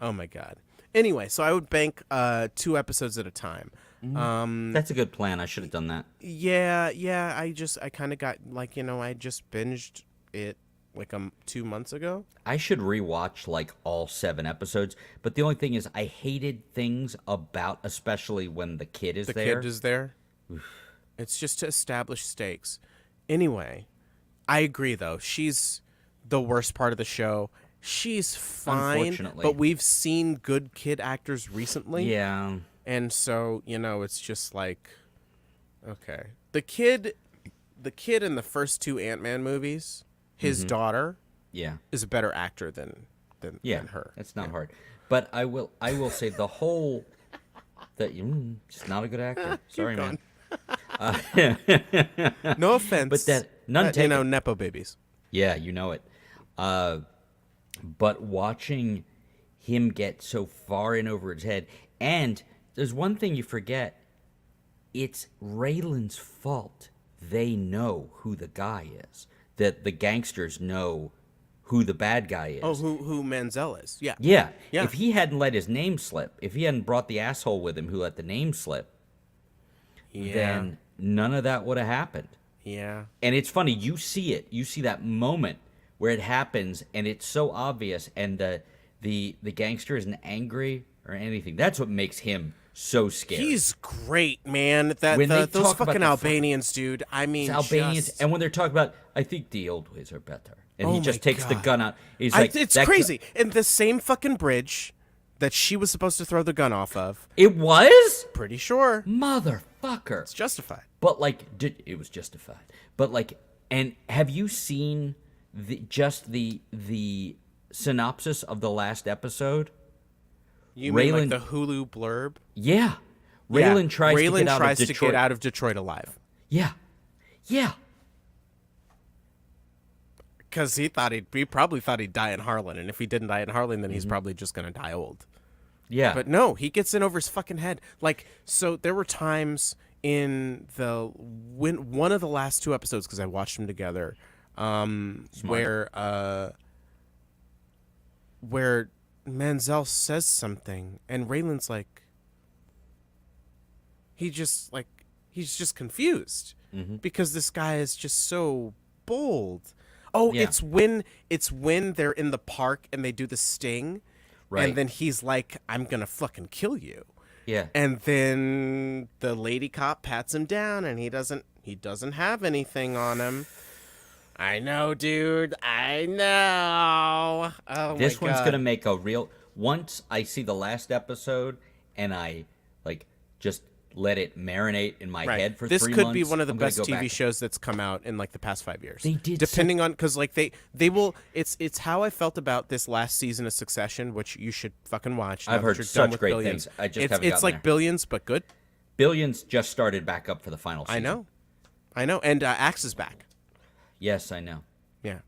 oh my God. Anyway, so I would bank 2 episodes at a time. That's a good plan. I should have done that. Yeah. I kind of got like, you know, I just binged it like 2 months ago. I should rewatch like all 7 episodes, but the only thing is I hated things about, especially when the kid is The there. kid is there. It's just to establish stakes. Anyway, I agree though. She's the worst part of the show. She's fine, Unfortunately. but we've seen good kid actors recently. Yeah. And so, you know, it's just like, okay. The kid in the first 2 Ant-Man movies, his daughter Yeah. is a better actor than her. It's not hard. But I will say the whole that she's not a good actor. Sorry, man. No offense. But that none you taken. know, nepo babies. Yeah, you know it. But watching him get so far in over his head, and there's one thing you forget. It's Raylan's fault. They know who the guy is. That the gangsters know who the bad guy is. Oh, who Manziel is? Yeah. Yeah. Yeah. If he hadn't let his name slip, if he hadn't brought the asshole with him who let the name slip, then none of that would have happened. Yeah. And it's funny, you see it. You see that moment where it happens, and it's so obvious, and the gangster isn't angry or anything. That's what makes him so scary. He's great, man. When they Those talk about fucking the Albanians, dude. I mean, It's Albanians, just- and when they're talking about, I think the old ways are better, and Oh he my just takes the God. gun out. He's like, it's that crazy. In the same fucking bridge that she was supposed to throw the gun off of, It was pretty sure motherfucker. it's justified. But like, it was justified. But like, and have you seen the synopsis of the last episode? You mean like Raylan- the Hulu blurb? Yeah, Raylan tries to Raylan get out tries of to Detroit. get out of Detroit alive. Yeah. Yeah. Because he probably thought he'd die in Harlan, and if he didn't die in Harlan, then he's probably just gonna die old. Yeah. But no, he gets in over his fucking head. Like, so there were times in one of the last 2 episodes, because I watched them together, where Manzel says something, and Raylan's like, he's just confused because this guy is just so bold. Oh, Yeah. it's when they're in the park and they do the sting, Right. and then he's like, "I'm gonna fucking kill you." Yeah. And then the lady cop pats him down, and he doesn't have anything on him. I know, dude. I know. Oh, This my one's God. gonna make a real. Once I see the last episode and I like just let it marinate in my head for 3 months. This could be one of the I'm gonna best go TV back. shows that's come out in like the past 5 years. They did depending on, because like they will. It's how I felt about this last season of Succession, which you should fucking watch. now I've that heard you're done such with great Billions. things. I just it's haven't it's gotten like there. Billions, but good. Billions just started back up for the final season. I know, and Axe is back. Yes, I know. Yeah,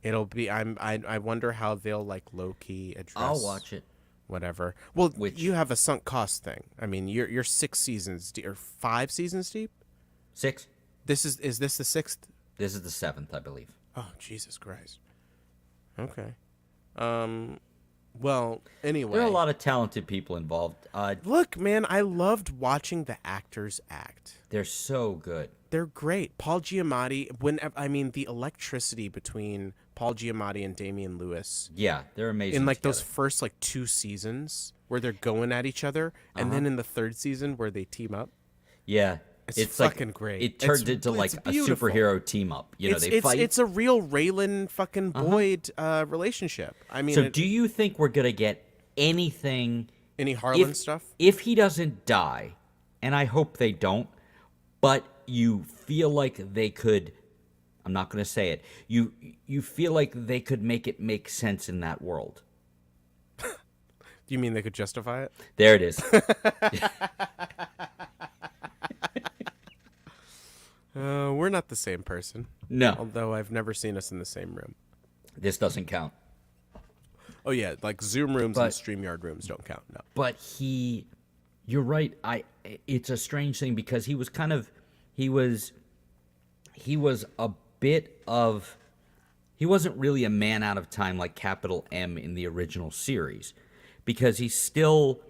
it'll be. I wonder how they'll like low key address. I'll watch it. Whatever. Well, Which- you have a sunk cost thing. I mean, you're 6 seasons deep, or 5 seasons deep. 6. Is this the 6th? This is the 7th, I believe. Oh, Jesus Christ. Okay. Well, anyway. There are a lot of talented people involved. Look, man, I loved watching the actors act. They're so good. They're great. Paul Giamatti, the electricity between Paul Giamatti and Damian Lewis Yeah, they're amazing. in like those together. first like 2 seasons where they're going at each other, and then in the 3rd season where they team up. Yeah, It's like, fucking great. It turned It's- into like it's a beautiful. superhero team up. You know, they fight. It's a real Raylan fucking Boyd relationship. I mean, So do you think we're gonna get anything? any Harlan stuff? If he doesn't die, and I hope they don't, but you feel like they could. I'm not going to say it. You feel like they could make it make sense in that world. Do you mean they could justify it? There it is. We're not the same person. No, Although I've never seen us in the same room. this doesn't count. Oh yeah, like Zoom rooms and But- StreamYard rooms don't count. No. But you're right. It's a strange thing because he was a bit of, he wasn't really a man out of time like Capital M in the original series, because he's still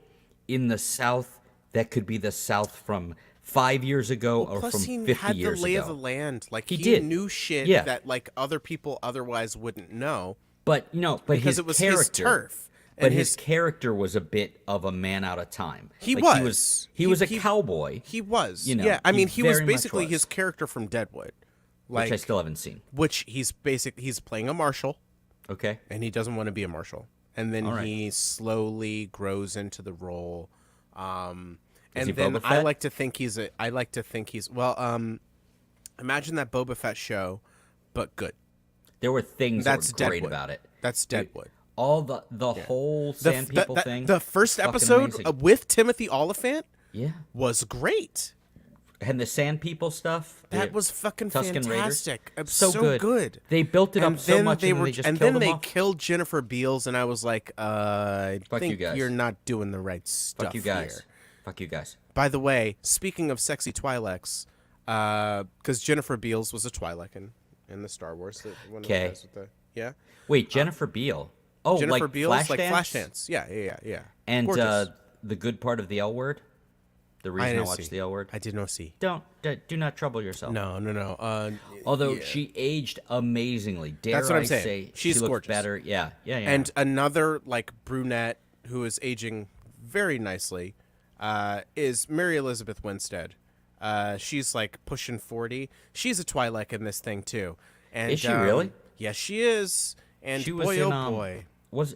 in the South that could be the South from 5 years ago or Plus, from he 50 had the years lay ago. of the land. Like He he did. knew shit Yeah. that like other people otherwise wouldn't know But because his it was character, his turf. But And his character was a bit of a man out of time. He Like, was. He was a cowboy, He was. You know, yeah, I he mean, he was very much basically was. his character from Deadwood. Like, which I still haven't seen. he's playing a marshal, Okay. and he doesn't want to be a marshal, and then All right. he slowly grows into the role. And he then Boba I Fett? like to think he's imagine that Boba Fett show, but good. There were things That's that were great Deadwood. about it. That's Deadwood. All the whole Sand People thing. The first fucking episode amazing. with Timothy Oliphant Yeah. was great. And the Sand People stuff. That the was fucking Tusken Raiders. fantastic. It was So good. They built it up so much, and then they just and killed then them they off. killed Jennifer Beals, and I was like, I Fuck you think guys. you're not doing the right stuff Fuck you guys. here. Fuck you guys. By the way, speaking of sexy Twi'leks, because Jennifer Beals was a Twi'lek in the Star Wars. One of the 'Kay. guys with the, yeah. Wait, Jennifer Beal. Oh, Jennifer like Beals, Flashdance? like Flashdance. Yeah. And Gorgeous. the good part of the L word. The reason I didn't watched see. the L word. I did not see. Do not trouble yourself. No. Although yeah. she aged amazingly. Dare That's what I'm I saying. say She's she looks gorgeous. better. Yeah. And another like brunette who is aging very nicely is Mary Elizabeth Winstead. She's like pushing 40. She's a Twi'lek in this thing too. And Is she really? Yes, she is. And She was boy, in, oh boy,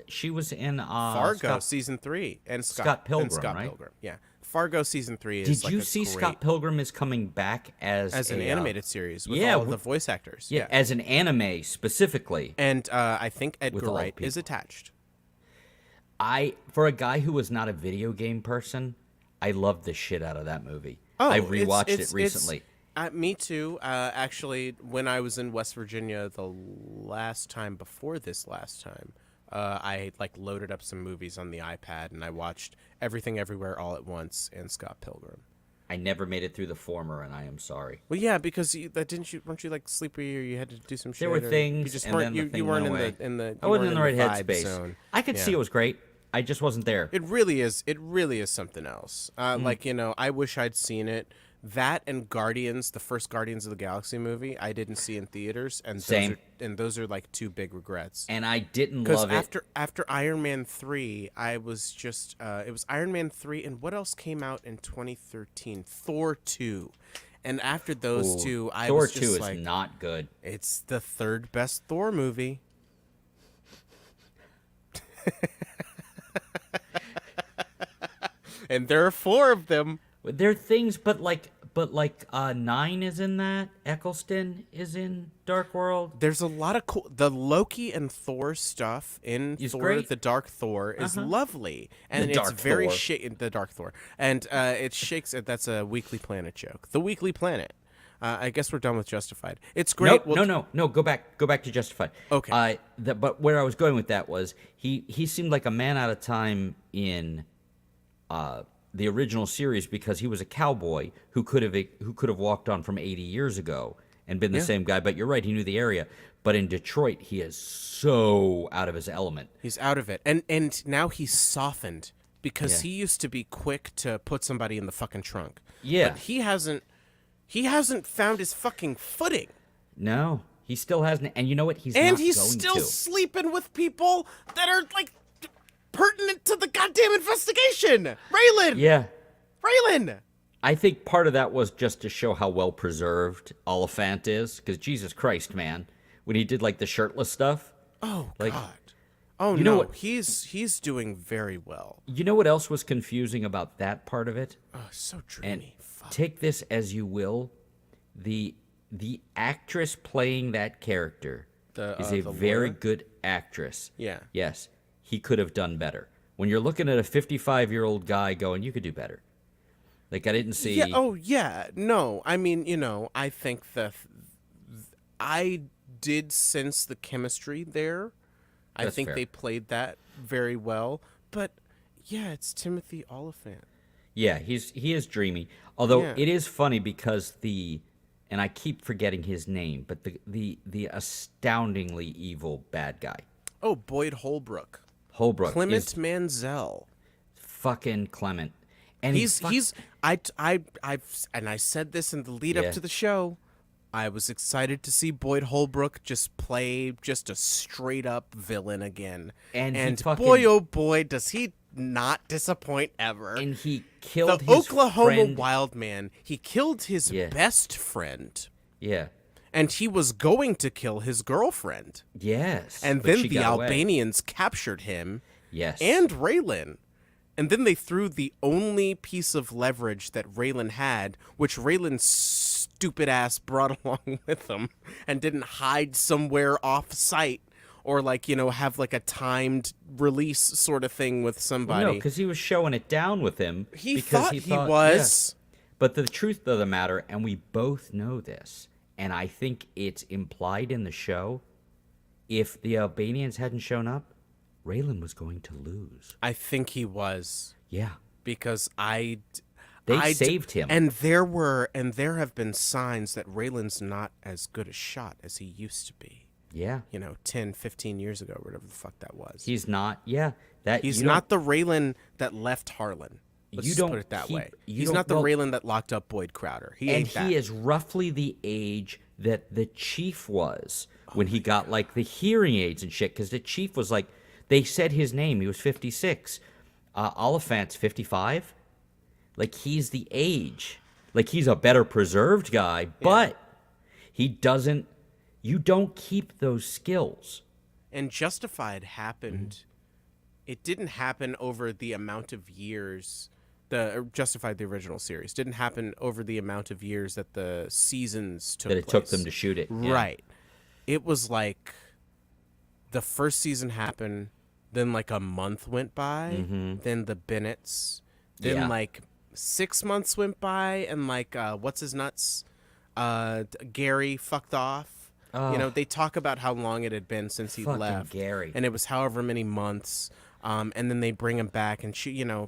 she was in Fargo season 3 and Scott Pilgrim, and Scott right? Pilgrim. Yeah, Fargo season 3 is. Did like you a see great, Scott Pilgrim is coming back as an a, animated series with yeah, all the voice actors? Yeah, as an anime specifically. And I think Edgar all Wright is people. attached. For a guy who was not a video game person, I loved the shit out of that movie. Oh, I rewatched it recently. Me too. Actually, when I was in West Virginia the last time before this last time, I like loaded up some movies on the iPad and I watched Everything Everywhere All at Once and Scott Pilgrim. I never made it through the former, and I am sorry. Well, yeah, because weren't you like sleepy or you had to do some shit? There were things, you just and weren't then the thing you weren't went away. in the I wasn't in the right vibe headspace. zone. I could see it was great. I just wasn't there. It really is something else. Like, I wish I'd seen it. That and Guardians, the first Guardians of the Galaxy movie, I didn't see in theaters, and Same. Those are like two big regrets. And I didn't love it. After Iron Man 3, I was just it was Iron Man 3, and what else came out in 2013? Thor 2. And after those two, I Thor was just 2 like, is not good. it's the third best Thor movie. And there are 4 of them. There are things, but 9 is in that. Eccleston is in Dark World. There's a lot of cool. The Loki and Thor stuff in Is Thor: great. The Dark Thor is lovely, and The it's Dark very Thor. the Dark Thor, and it shakes. That's a Weekly Planet joke. The Weekly Planet. I guess we're done with Justified. It's great. No. Go back to Justified. Okay. But where I was going with that was he seemed like a man out of time in the original series because he was a cowboy who could have walked on from 80 years ago and been the same guy. But you're right, he knew the area. But in Detroit, he is so out of his element. He's out of it, and now he's softened because he used to be quick to put somebody in the fucking trunk. Yeah. But he hasn't found his fucking footing. No, he still hasn't. And you know what? He's still sleeping with people that are like pertinent to the goddamn investigation. Raylan. Yeah. Raylan. I think part of that was just to show how well preserved Oliphant is, because Jesus Christ, man, when he did like the shirtless stuff. Oh like, God. Oh you know no, what? he's doing very well. You know what else was confusing about that part of it? Oh, so dreamy. And Fuck. take this as you will, the actress playing that character is a the very lawyer? good actress. Yeah. Yes, he could have done better. When you're looking at a 55-year-old guy going, you could do better. Like, I didn't see... Yeah, oh yeah. No, I mean, I think I did sense the chemistry there. I That's think fair. they played that very well. But yeah, it's Timothy Oliphant. Yeah, he is dreamy. Although Yeah. it is funny because and I keep forgetting his name, but the astoundingly evil bad guy, Oh, Boyd Holbrook. Holbrook, Clement is Mansell. fucking Clement. And I said this in the lead Yeah. up to the show. I was excited to see Boyd Holbrook just play just a straight up villain again. And he And fucking- boy, oh boy, does he not disappoint ever. and he killed the his Oklahoma friend. wild man. He killed his Yeah. best friend. Yeah. And he was going to kill his girlfriend. Yes. And but then she the got away. Albanians captured him. Yes. And Raylan. And then they threw the only piece of leverage that Raylan had, which Raylan's stupid ass brought along with him and didn't hide somewhere off site or have like a timed release sort of thing with somebody. No, because he was showing it down with him. he because thought he was. yeah. But the truth of the matter, and we both know this, and I think it's implied in the show, if the Albanians hadn't shown up, Raylan was going to lose. I think he was. Yeah. Because They I saved him. And there have been signs that Raylan's not as good a shot as he used to be. Yeah. 10, 15 years ago, whatever the fuck that was. He's not. Yeah. He's not the Raylan that left Harlan. Let's You just don't put it that keep- way. you He's don't- not the well- Raylan that locked up Boyd Crowder. He And ain't that. he is roughly the age that the chief was when he got like the hearing aids and shit. Because the chief was like, they said his name. He was 56. Oliphant's 55. Like, he's the age. Like, he's a better preserved guy, but he doesn't. You don't keep those skills. And Justified happened. It didn't happen over the amount of years. Justified, the original series, didn't happen over the amount of years that the seasons took That it place. took them to shoot it. Yeah. Right. It was like the first season happened, then like a month went by, then the Bennetts, then Yeah. like 6 months went by, and like what's his nuts, Gary fucked off. Oh, They talk about how long it had been since he fucking left, Gary. and it was however many months. And then they bring him back and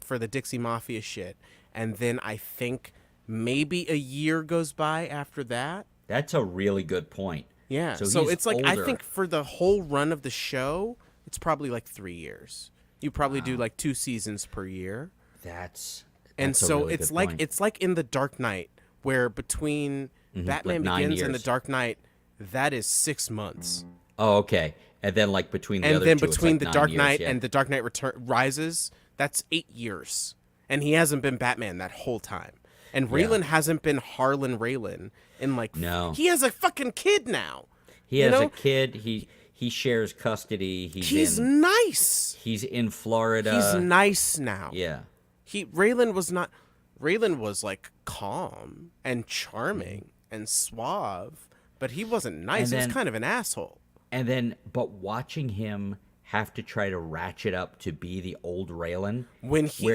for the Dixie Mafia shit. And then I think maybe a year goes by after that. That's a really good point. Yeah. So So he's it's like, I older. think for the whole run of the show, it's probably like 3 years. You probably do like 2 seasons per year. That's And a so really it's good like point. it's like in the Dark Knight, where between Batman like 9 Begins and the years. Dark Knight, that is 6 months. Oh, okay. And then like between the And other then two, it's between like the 9 Dark years, Knight yeah. and the Dark Knight Rises, that's 8 years. And he hasn't been Batman that whole time. And Raylan hasn't been Harlan Raylan in like No. he has a fucking kid now. He has a kid. He shares custody. He's nice. He's in Florida. He's nice now. Yeah. Raylan was not. Raylan was like calm and charming and suave, but he wasn't nice. He was kind of an asshole. And then, but watching him have to try to ratchet up to be the old Raylan,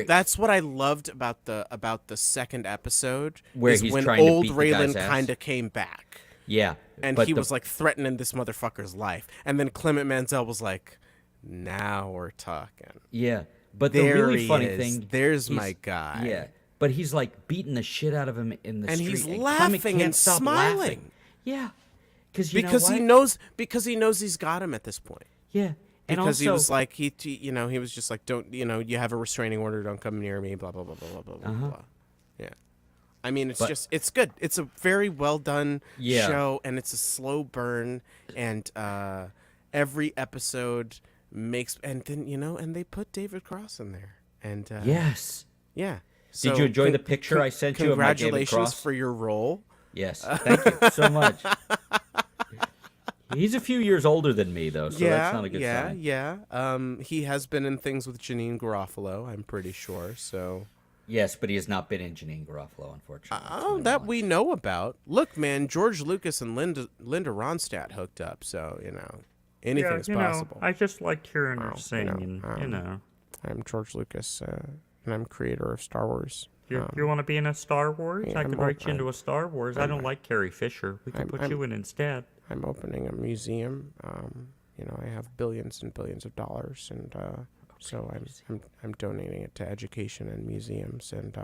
That's what I loved about the second episode, where is he's when trying to old beat the guy's Raylan ass. kind of came back. Yeah. And but he was like threatening this motherfucker's life. And then Clement Mansell was like, now we're talking. yeah. But the There really he funny is. thing, There's he's- my guy. Yeah. But he's like beating the shit out of him in the And street. he's Clement laughing can't and stop smiling. laughing. Yeah. Because he knows he's got him at this point. Yeah. And Because also, he was like he was just like, don't, you have a restraining order, don't come near me, blah blah blah blah blah blah blah. Yeah. I mean, it's good. It's a very well done show, and it's a slow burn, and every episode makes, and then and they put David Cross in there, and yes. yeah. Did you enjoy the picture I sent you of my David Congratulations Cross? for your role. Yes. Thank you so much. He's a few years older than me, though, so that's not a good sign. Yeah. He has been in things with Janine Garofalo, I'm pretty sure. So. Yes, but he has not been in Janine Garofalo, unfortunately. Oh, that we know about. Look, man, George Lucas and Linda Ronstadt hooked up, so anything's possible. I just liked hearing her sing, I'm George Lucas, and I'm creator of Star Wars. You want to be in a Star Wars? yeah, I could write you into a Star Wars. I don't like Carrie Fisher. We could put you in instead. I'm opening a museum. I have billions and billions of dollars, and so I'm donating it to education and museums, and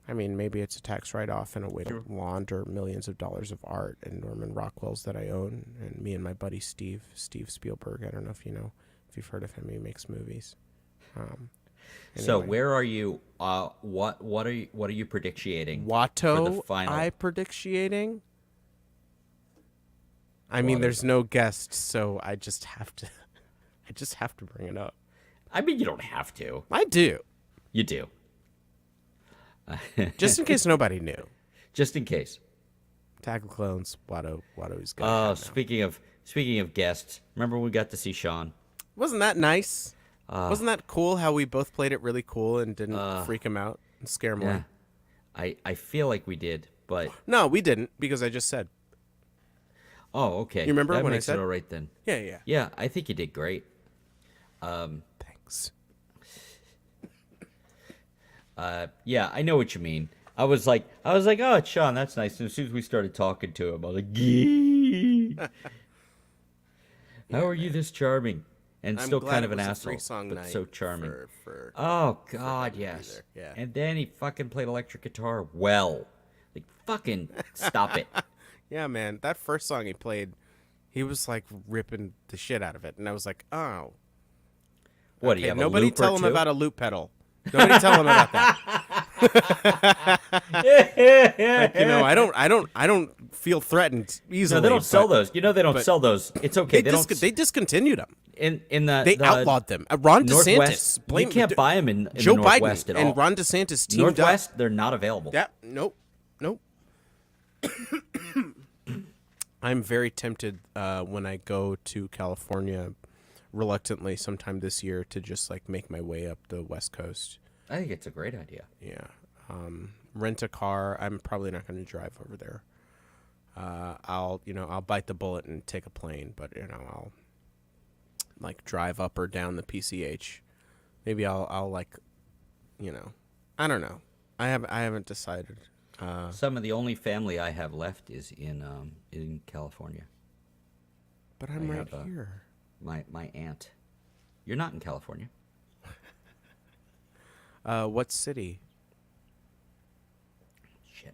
I mean, maybe it's a tax write-off and a way to launder millions of dollars of art and Norman Rockwell's that I own, and me and my buddy Steve Spielberg. I don't know if you've heard of him. He makes movies. So Anyway. where are you? What are you predicting? Watto, for the final? I predicting. I mean, there's no guest, so I just have to bring it up. I mean, you don't have to. I do, You do. just in case nobody knew. Just in case. Tackle Clones, Watto's got. Oh, speaking of guests, remember when we got to see Sean? Wasn't that nice? Wasn't that cool how we both played it really cool and didn't freak him out and scare him away? I feel like we did, but No, we didn't, because I just said. oh, okay. You remember that when I makes said? it all right then. Yeah. Yeah, I think you did great. Thanks. Yeah, I know what you mean. I was like, oh, it's Sean, that's nice. And as soon as we started talking to him, I was like, gee. How are you this charming? And I'm still glad kind it of an was a asshole, three-song but night so charming. For Oh, God, yes. Yeah. And then he fucking played electric guitar well. Like, fucking stop it. Yeah, man, that first song he played, he was like ripping the shit out of it, and I was like, oh. What, do you Okay, have nobody a loop tell or him two? about a loop pedal. Nobody tell him about that. Like, I don't feel threatened easily. No, they don't sell those. They don't sell those. It's okay. They discontinued them. In the They outlawed them. Ron Northwest. DeSantis. You can't buy them in Joe the Northwest Biden at all. and Ron DeSantis teamed Northwest, up. they're not available. Yeah, nope. I'm very tempted when I go to California, reluctantly, sometime this year, to just like make my way up the West Coast. I think it's a great idea. Yeah. Rent a car. I'm probably not going to drive over there. I'll bite the bullet and take a plane, but I'll like drive up or down the PCH. Maybe I'll like, I don't know. I haven't decided. Some of the only family I have left is in California. But I'm I right have, here. My aunt. You're not in California. What city? Shit.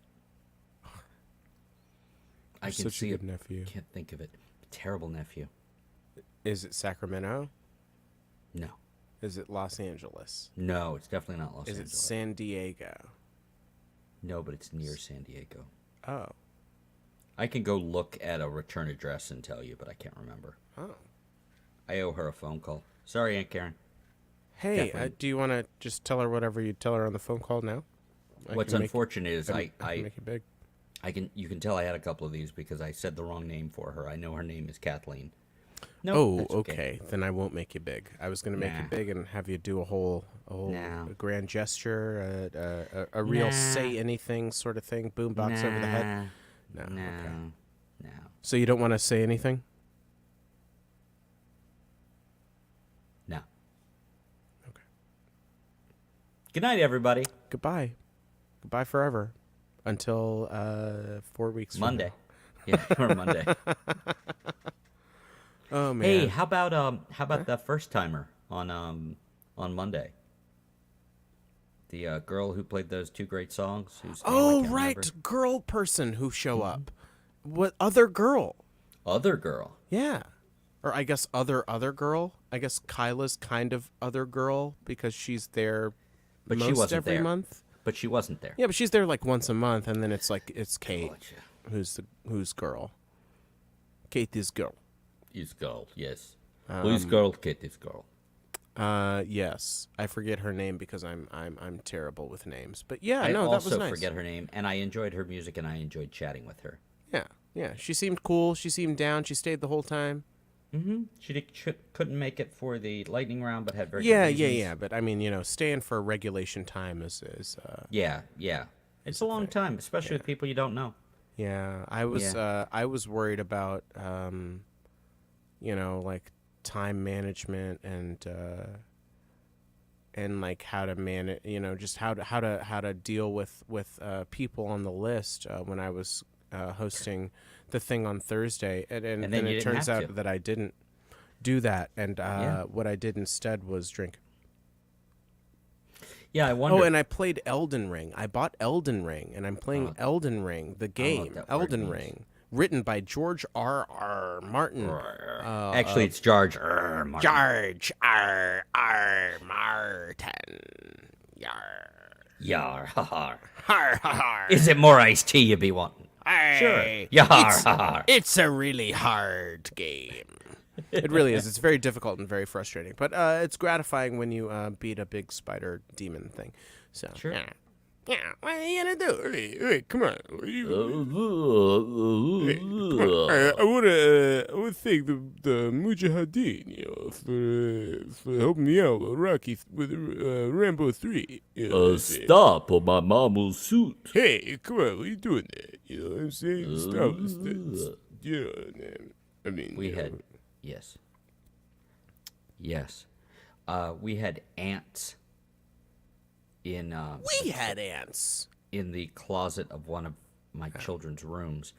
I You're can such see a good it. nephew. Can't think of it. Terrible nephew. Is it Sacramento? No. Is it Los Angeles? No, it's definitely not Los Is it Angeles. San Diego? No, but it's near San Diego. Oh. I can go look at a return address and tell you, but I can't remember. Oh. I owe her a phone call. Sorry, Aunt Karen. Hey, Definitely. do you want to just tell her whatever you tell her on the phone call now? What's unfortunate is I can make it big. you can tell I had a couple of these because I said the wrong name for her. I know her name is Kathleen. No, Oh, that's okay. Then I won't make you big. I was gonna make Nah. it big and have you do a whole No. grand gesture, a real Nah. say anything sort of thing, boombox over the head. No. No, Okay. no. So you don't want to say anything? No. Okay. Good night, everybody. Goodbye. Goodbye forever. Until 4 weeks from Monday. now. Yeah, or Monday. Oh man. Hey, how about the first timer on Monday? The girl who played those two great songs. Whose name I Oh can't right, remember. girl person who show up. What other girl? Other girl. Yeah. Or I guess other girl. I guess Kyla's kind of other girl because she's there But most she wasn't every there. month. But she wasn't there. Yeah, but she's there like once a month, and then it's like it's Kate, Gotcha. who's girl. Kate is girl. Is girl, yes. Who is girl? Kate is girl. Yes, I forget her name because I'm terrible with names. But yeah, I no, that also was nice. forget her name, and I enjoyed her music, and I enjoyed chatting with her. Yeah, she seemed cool. She seemed down. She stayed the whole time. She couldn't make it for the lightning round, but had very Yeah, good reasons. yeah. But I mean, staying for regulation time is Yeah. It's a long time, especially with people you don't know. yeah. I was worried about like time management and like how to manage, just how to deal with people on the list when I was hosting the thing on Thursday, and then then you it didn't turns have out to. that I didn't do that, and Yeah. what I did instead was drink. Yeah, I wonder. Oh, and I played Elden Ring. I bought Elden Ring, and I'm playing Elden Ring, the don't know what game, that word Elden means. Ring, written by George R. Martin. Actually, it's George Martin. George R. Martin. Yar. Yar, ha ha. Har, har, har. Is it more iced tea you be wanting? Hey, Yar, it's, ha ha. it's a really hard game. It really is. It's very difficult and very frustrating, but it's gratifying when you beat a big spider demon thing. So Sure. yeah. What are you gonna do? Hey, come on. What are you, hey, come on. I wanna thank the Mujahideen, for helping me out with Rocky with Rambo 3. Stop or my mom will shoot. Hey, come on, what are you doing there? You know what I'm saying? Stop. I mean, We had, yes. We had ants in we had ants. in the closet of one of my children's rooms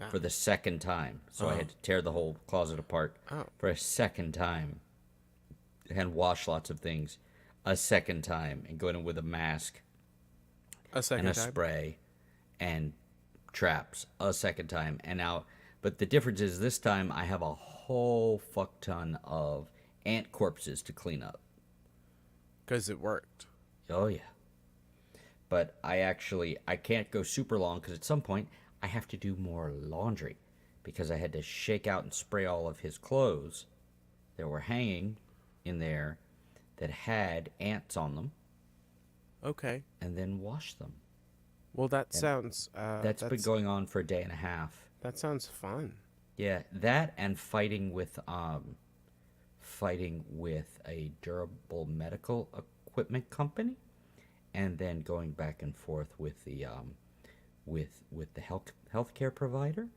for the second time. So I had to tear the whole closet apart for a second time and wash lots of things a second time and go in with a mask A second and a time. spray and traps a second time. And now, but the difference is this time I have a whole fuck ton of ant corpses to clean up. Because it worked. Oh yeah. But I can't go super long because at some point I have to do more laundry because I had to shake out and spray all of his clothes that were hanging in there that had ants on them Okay. and then wash them. Well, that sounds. That's been going on for a day and a half. That sounds fun. Yeah, that and fighting with a durable medical equipment company, and then going back and forth with the with the healthcare provider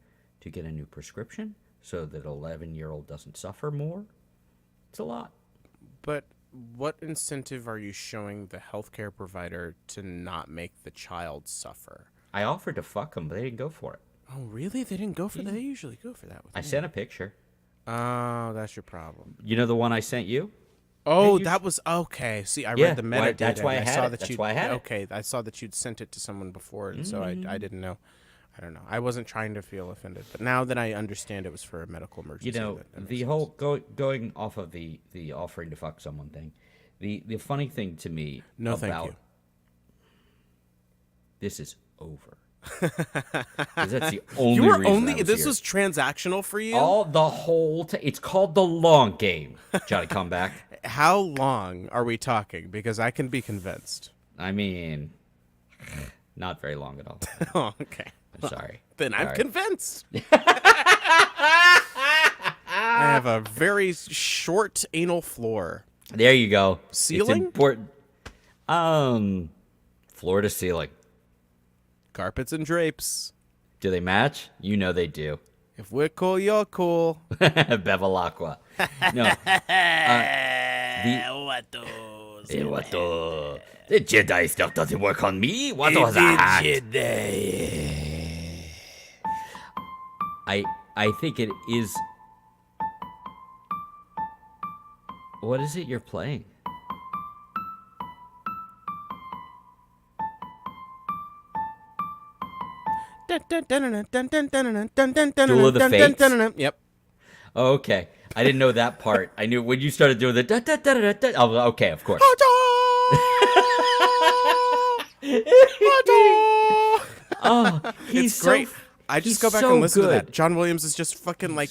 to get a new prescription so that 11-year-old doesn't suffer more. It's a lot. But what incentive are you showing the healthcare provider to not make the child suffer? I offered to fuck them, but they didn't go for it. Oh, really? They didn't go for that? They usually go for that with I me. sent a picture. Oh, that's your problem. You know the one I sent you? Oh, that was okay. See, I read the metadata. That's why I had it. That's why I had it. Okay, I saw that you'd sent it to someone before, and so I didn't know. I don't know. I wasn't trying to feel offended, but now that I understand it was for a medical emergency, You know, that the whole going off of the offering to fuck someone thing. The funny thing to me No, about thank you. This is over. 'Cause that's the only You were reason only. I was This here. was transactional for you. All the whole it's called the long game. Johnny, come back. How long are we talking? Because I can be convinced. I mean, not very long at all. Oh, okay. I'm sorry. Then I'm Sorry. convinced. I have a very short anal floor. There you go. Ceiling? It's important. Floor to ceiling. Carpets and drapes. Do they match? You know they do. If we're cool, you're cool. Bevilacqua. No. What The Jedi stuff doesn't work on me. What was that? I think it is. What is it you're playing? Duel of the Fates? Yep. Oh, okay. I didn't know that part. I knew when you started doing the da da da da da. Oh, okay, of course. Oh, he's It's great. so. I just he's go back so and listen to good. that. John Williams is just fucking like,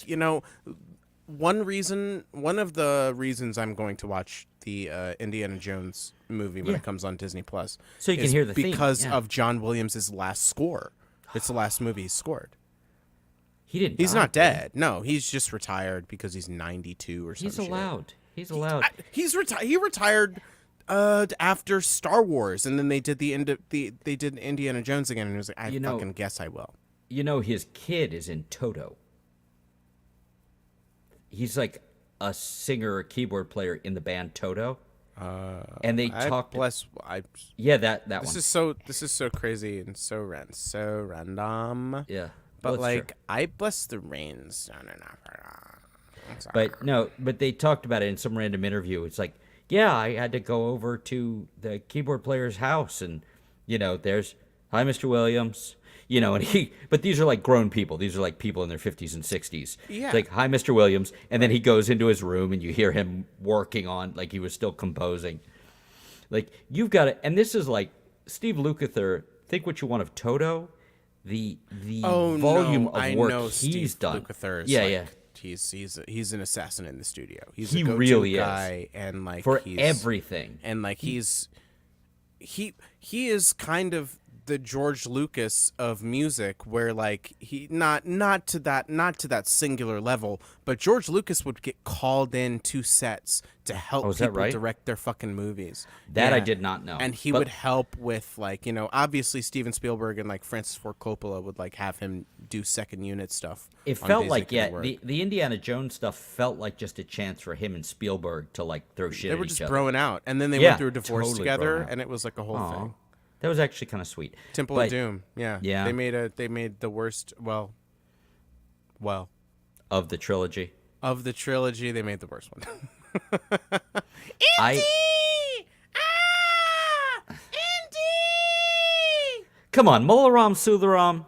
one of the reasons I'm going to watch the Indiana Jones movie when Yeah. it comes on Disney Plus, So you can is hear the theme, because yeah. of John Williams' last score. It's the last movie he scored. He didn't. He's die, not did he? dead. No, he's just retired because he's 92 or something. He's allowed. He's allowed. He retired after Star Wars, and then they did they did Indiana Jones again, and he was like, I fucking guess I will. You know, his kid is in Toto. He's like a singer or keyboard player in the band Toto. And they talked. Yeah, that one. This is so crazy and so random. Yeah, But well, like, sure. I bless the rains. But they talked about it in some random interview. It's like, yeah, I had to go over to the keyboard player's house, and there's hi, Mr. Williams. But these are like grown people. These are like people in their 50s and 60s. Yeah. It's like, hi, Mr. Williams. And then he goes into his room and you hear him working on, like he was still composing. Like, you've got to, and this is like Steve Lukather, think what you want of Toto. The volume of work he's done. Lukather is yeah. He's an assassin in the studio. He a go-to really guy, and like for everything. And like he is kind of the George Lucas of music, where like he not to that singular level, but George Lucas would get called in to sets to help people direct their fucking movies. That I did not know. And he would help with like, obviously Steven Spielberg and like Francis Ford Coppola would like have him do second unit stuff. It felt like the Indiana Jones stuff felt like just a chance for him and Spielberg to like throw shit. They were at just each broing other. out, and then they went through a divorce totally together, and it was like a whole thing. That was actually kind of sweet. Temple of Doom, yeah. They made the worst. Well, of the trilogy. Of the trilogy, they made the worst one. Indy! Come on, Molaram Sularam.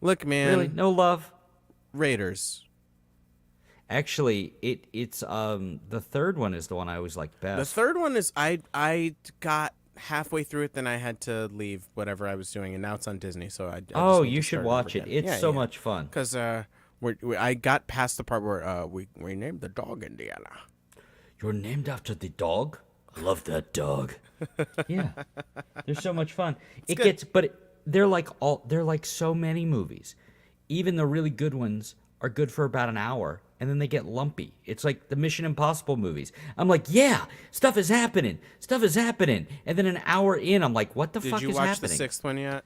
Look, man. Really, no love. Raiders. Actually, it's the third one is the one I always liked best. The third one is I got halfway through it, then I had to leave whatever I was doing, and now it's on Disney. So you should watch it. It's so much fun. Because I got past the part where we named the dog Indiana. You're named after the dog? I love that dog. Yeah, they're so much fun. They're like so many movies. Even the really good ones are good for about an hour, and then they get lumpy. It's like the Mission Impossible movies. I'm like, yeah, stuff is happening. And then an hour in, I'm like, what the fuck is happening? Did you watch the sixth one yet?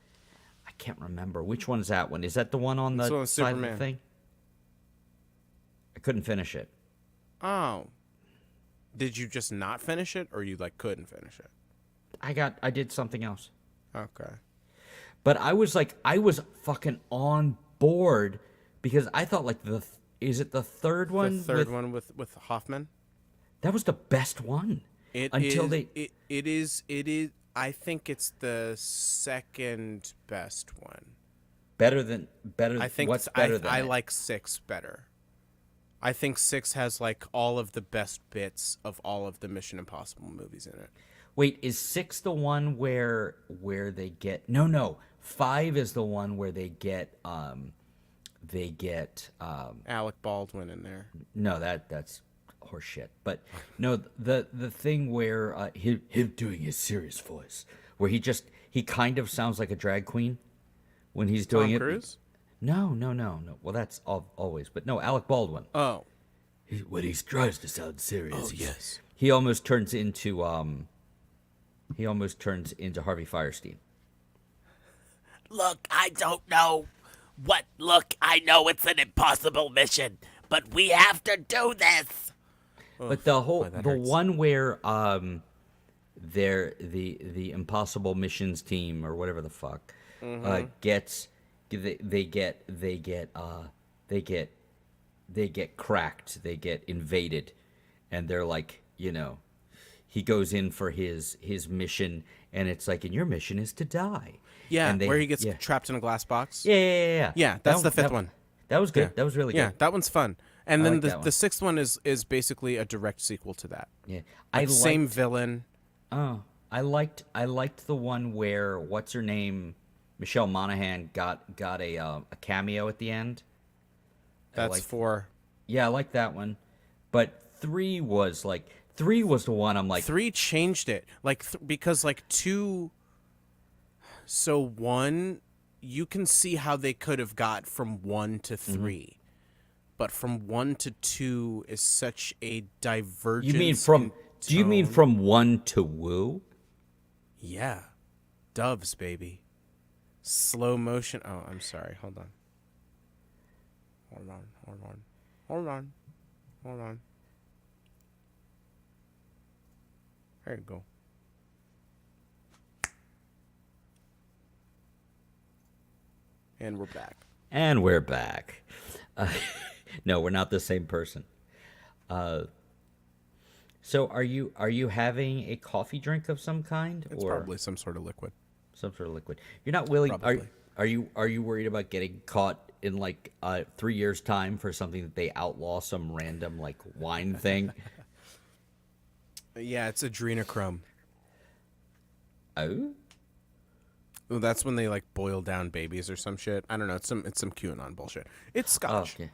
I can't remember. Which one's that one? Is that the one on the side of the thing? I couldn't finish it. Oh. Did you just not finish it, or you like couldn't finish it? I did something else. Okay. But I was fucking on board because I thought like is it the third one? The third one with Hoffman. That was the best one. It is. I think it's the second best one. Better. I think what's better than I it? like 6 better. I think 6 has like all of the best bits of all of the Mission Impossible movies in it. Wait, is 6 the one where they get no 5 is the one where they get Alec Baldwin in there. no that's horseshit. But no, the thing where him doing his serious voice, where he kind of sounds like a drag queen when he's doing Tom it. Cruise? No. Well, that's always, but no, Alec Baldwin. Oh. When he tries to sound serious, Oh, yes. he almost turns into Harvey Firestein. Look, I don't know what look. I know it's an impossible mission, but we have to do this. But the that the hurts. one where they're the Impossible Missions team or whatever the fuck gets they get cracked, they get invaded, and they're like, he goes in for his mission, and it's like, and your mission is to die. Yeah, and where he gets trapped in a glass box. Yeah. Yeah, that's the 5th one. That was good. Yeah. That was really Yeah, good. that one's fun. And I then like that the one. 6th one is basically a direct sequel to that. Yeah, Same villain. Oh, I liked the one where what's her name, Michelle Monaghan got a cameo at the end. That's 4. Yeah, I like that one, but 3 was the one I'm like 3 changed it, like because like 2. So 1, you can see how they could have got from 1 to 3, but from 1 to 2 is such a divergence. You mean from? in Do you mean tone. from 1 to Woo? Yeah, doves, baby. Slow motion. Oh, I'm sorry. Hold on. There you go. And we're back. And we're back. No, we're not the same person. So are you having a coffee drink of some kind, It's or probably some sort of liquid. some sort of liquid? You're not willing. Probably. Are you worried about getting caught in like 3 years time for something that they outlaw, some random like wine thing? Yeah, it's adrenochrome. Oh, Well, that's when they like boil down babies or some shit. I don't know. It's some QAnon bullshit. It's oh, Scotch, okay.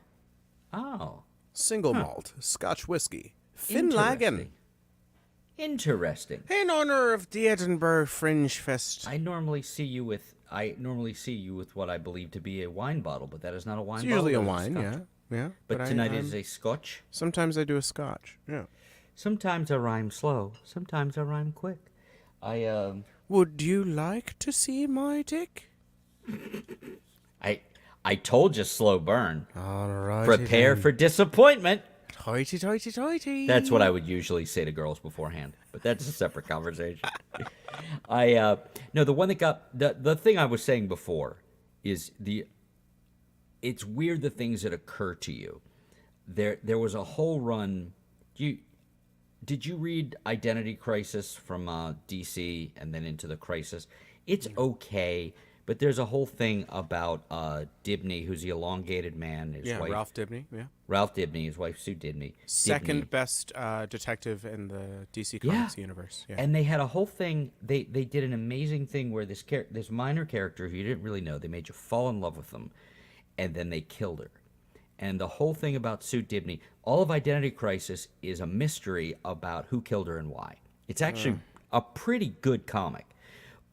Oh, single malt, Scotch whiskey, Finlagan, interesting. in honor of the Edinburgh Fringe Fest. I normally see you with what I believe to be a wine bottle, but that is not a wine It's bottle. usually a that is wine, Scotch. yeah. But tonight is a Scotch. Sometimes I do a Scotch. Yeah. Sometimes I rhyme slow. Sometimes I rhyme quick. Would you like to see my dick? I told you, slow burn. All right. Prepare for disappointment. Hoity toity toity. That's what I would usually say to girls beforehand, but that's a separate conversation. No, the one that got the thing I was saying before is it's weird the things that occur to you. There was a whole run. Did you read Identity Crisis from DC and then into the Crisis? It's okay, but there's a whole thing about Dibney, who's the elongated man. His wife, Ralph Dibney. Yeah. Ralph Dibney, his wife Sue Dibney. Second best detective in the DC Comics universe. Yeah. And they had a whole thing. They did an amazing thing where this minor character who you didn't really know, they made you fall in love with them, and then they killed her. And the whole thing about Sue Dibney, all of Identity Crisis is a mystery about who killed her and why. It's actually a pretty good comic.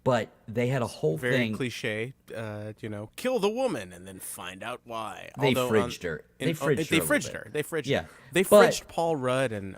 But they had a whole Very thing. cliche, kill the woman and then find out why. They Although, fridged her. They fridged her a little bit. They fridged Yeah. her. They But- fridged Paul Rudd and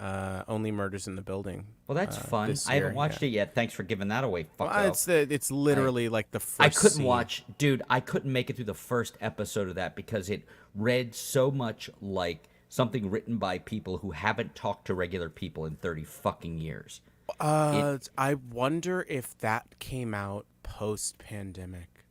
Only Murders in the Building. Well, that's fun. this I haven't year, watched yeah. it yet. Thanks for giving that away, fucko. Well, it's literally like the first I couldn't scene. watch, dude. I couldn't make it through the first episode of that because it read so much like something written by people who haven't talked to regular people in 30 fucking years. I wonder if that came out post-pandemic.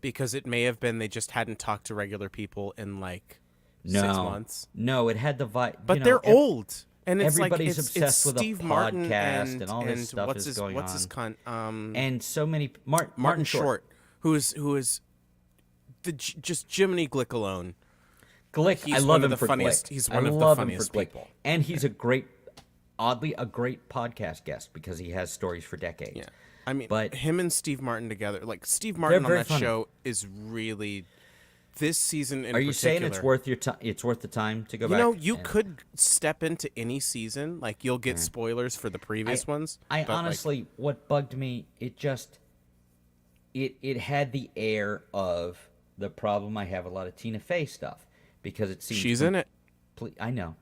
Because it may have been they just hadn't talked to regular people in like 6 months. No, it had the vibe. But they're old. And it's everybody's like obsessed with Steve a Martin podcast and all this stuff what's is his, going what's on. his cunt? And so many Martin Short, who is just Jiminy Glick alone. Glick, He's I love one of him the for funniest. Glick. He's I one of the love him funniest for Glick. people. And he's a great podcast guest because he has stories for decades. Yeah, I mean, but him and Steve Martin together, like Steve Martin on very that funny. show is really this season in Are you saying it's particular- worth your time? It's worth the time to go back. You know, you could step into any season, like you'll get spoilers for the previous ones. I but, like, honestly, what bugged me, it had the air of the problem I have a lot of Tina Fey stuff because it seems she's in it. I know,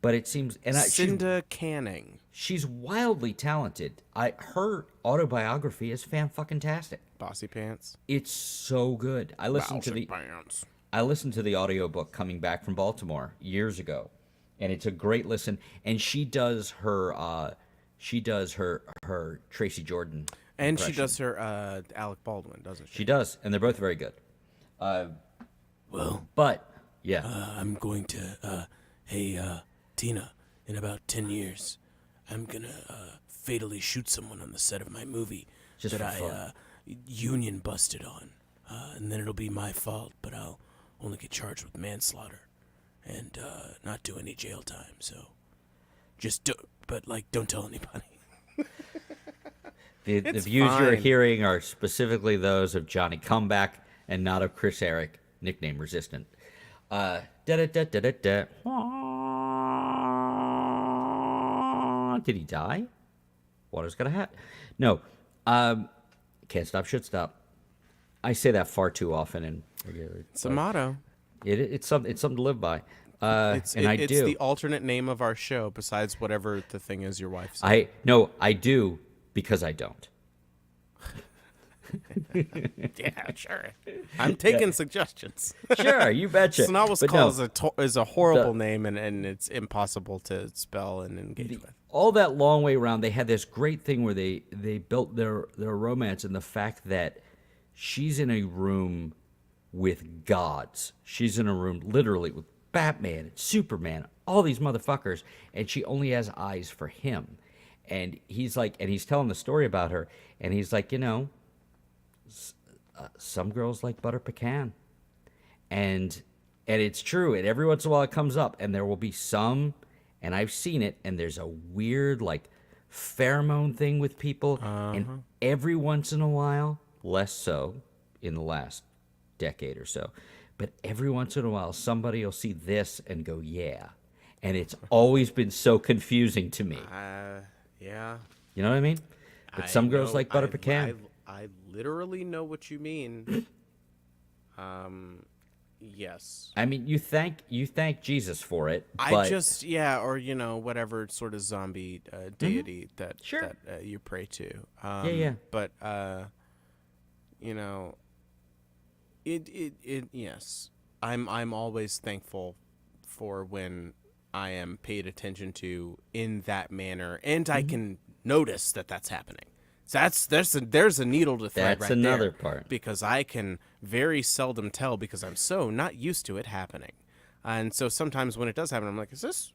but it seems Cinda Canning. she's wildly talented. Her autobiography is fan-fucking-tastic. Bossy Pants. It's so good. I listened to the audiobook coming back from Baltimore years ago, and it's a great listen. And she does her Tracy Jordan And she impression. does her Alec Baldwin, doesn't she? She does, and they're both very good. Well, But yeah, I'm going to, Tina, in about 10 years, I'm going to fatally shoot someone on the set of my movie Just that for I fun. union busted on. And then it'll be my fault, but I'll only get charged with manslaughter and not do any jail time. So don't tell anybody. the It's views you're fine. hearing are specifically those of Johnny Comeback and not of Chris Eric, nickname Resistant. Did he die? Water's got a hat. No. Can't stop, should stop. I say that far too often, and It's a motto. it's something to live by. It's I it's do. the alternate name of our show besides whatever the thing is your wife said. I do because I don't. Yeah, sure. I'm taking suggestions. Sure, you betcha. Ssnotwasscall No, is a horrible name, and it's impossible to spell and engage with. all that long way around, they had this great thing where they built their romance and the fact that she's in a room with gods. She's in a room literally with Batman and Superman, all these motherfuckers, and she only has eyes for him. And he's telling the story about her, and he's like, some girls like butter pecan, and it's true. And every once in a while it comes up, and there will be some, and I've seen it, and there's a weird like pheromone thing with people, and every once in a while, less so in the last decade or so, but every once in a while somebody will see this and go, yeah. And it's always been so confusing to me. Yeah. You know what I mean? But some girls like butter pecan. I literally know what you mean. Yes. I mean, you thank Jesus for it. But I just or whatever sort of zombie deity that Sure. that you pray to. Yeah. But it yes. I'm always thankful for when I am paid attention to in that manner, and I can notice that that's happening. So there's a needle to thread That's right another there, part. because I can very seldom tell because I'm so not used to it happening, and so sometimes when it does happen, I'm like, is this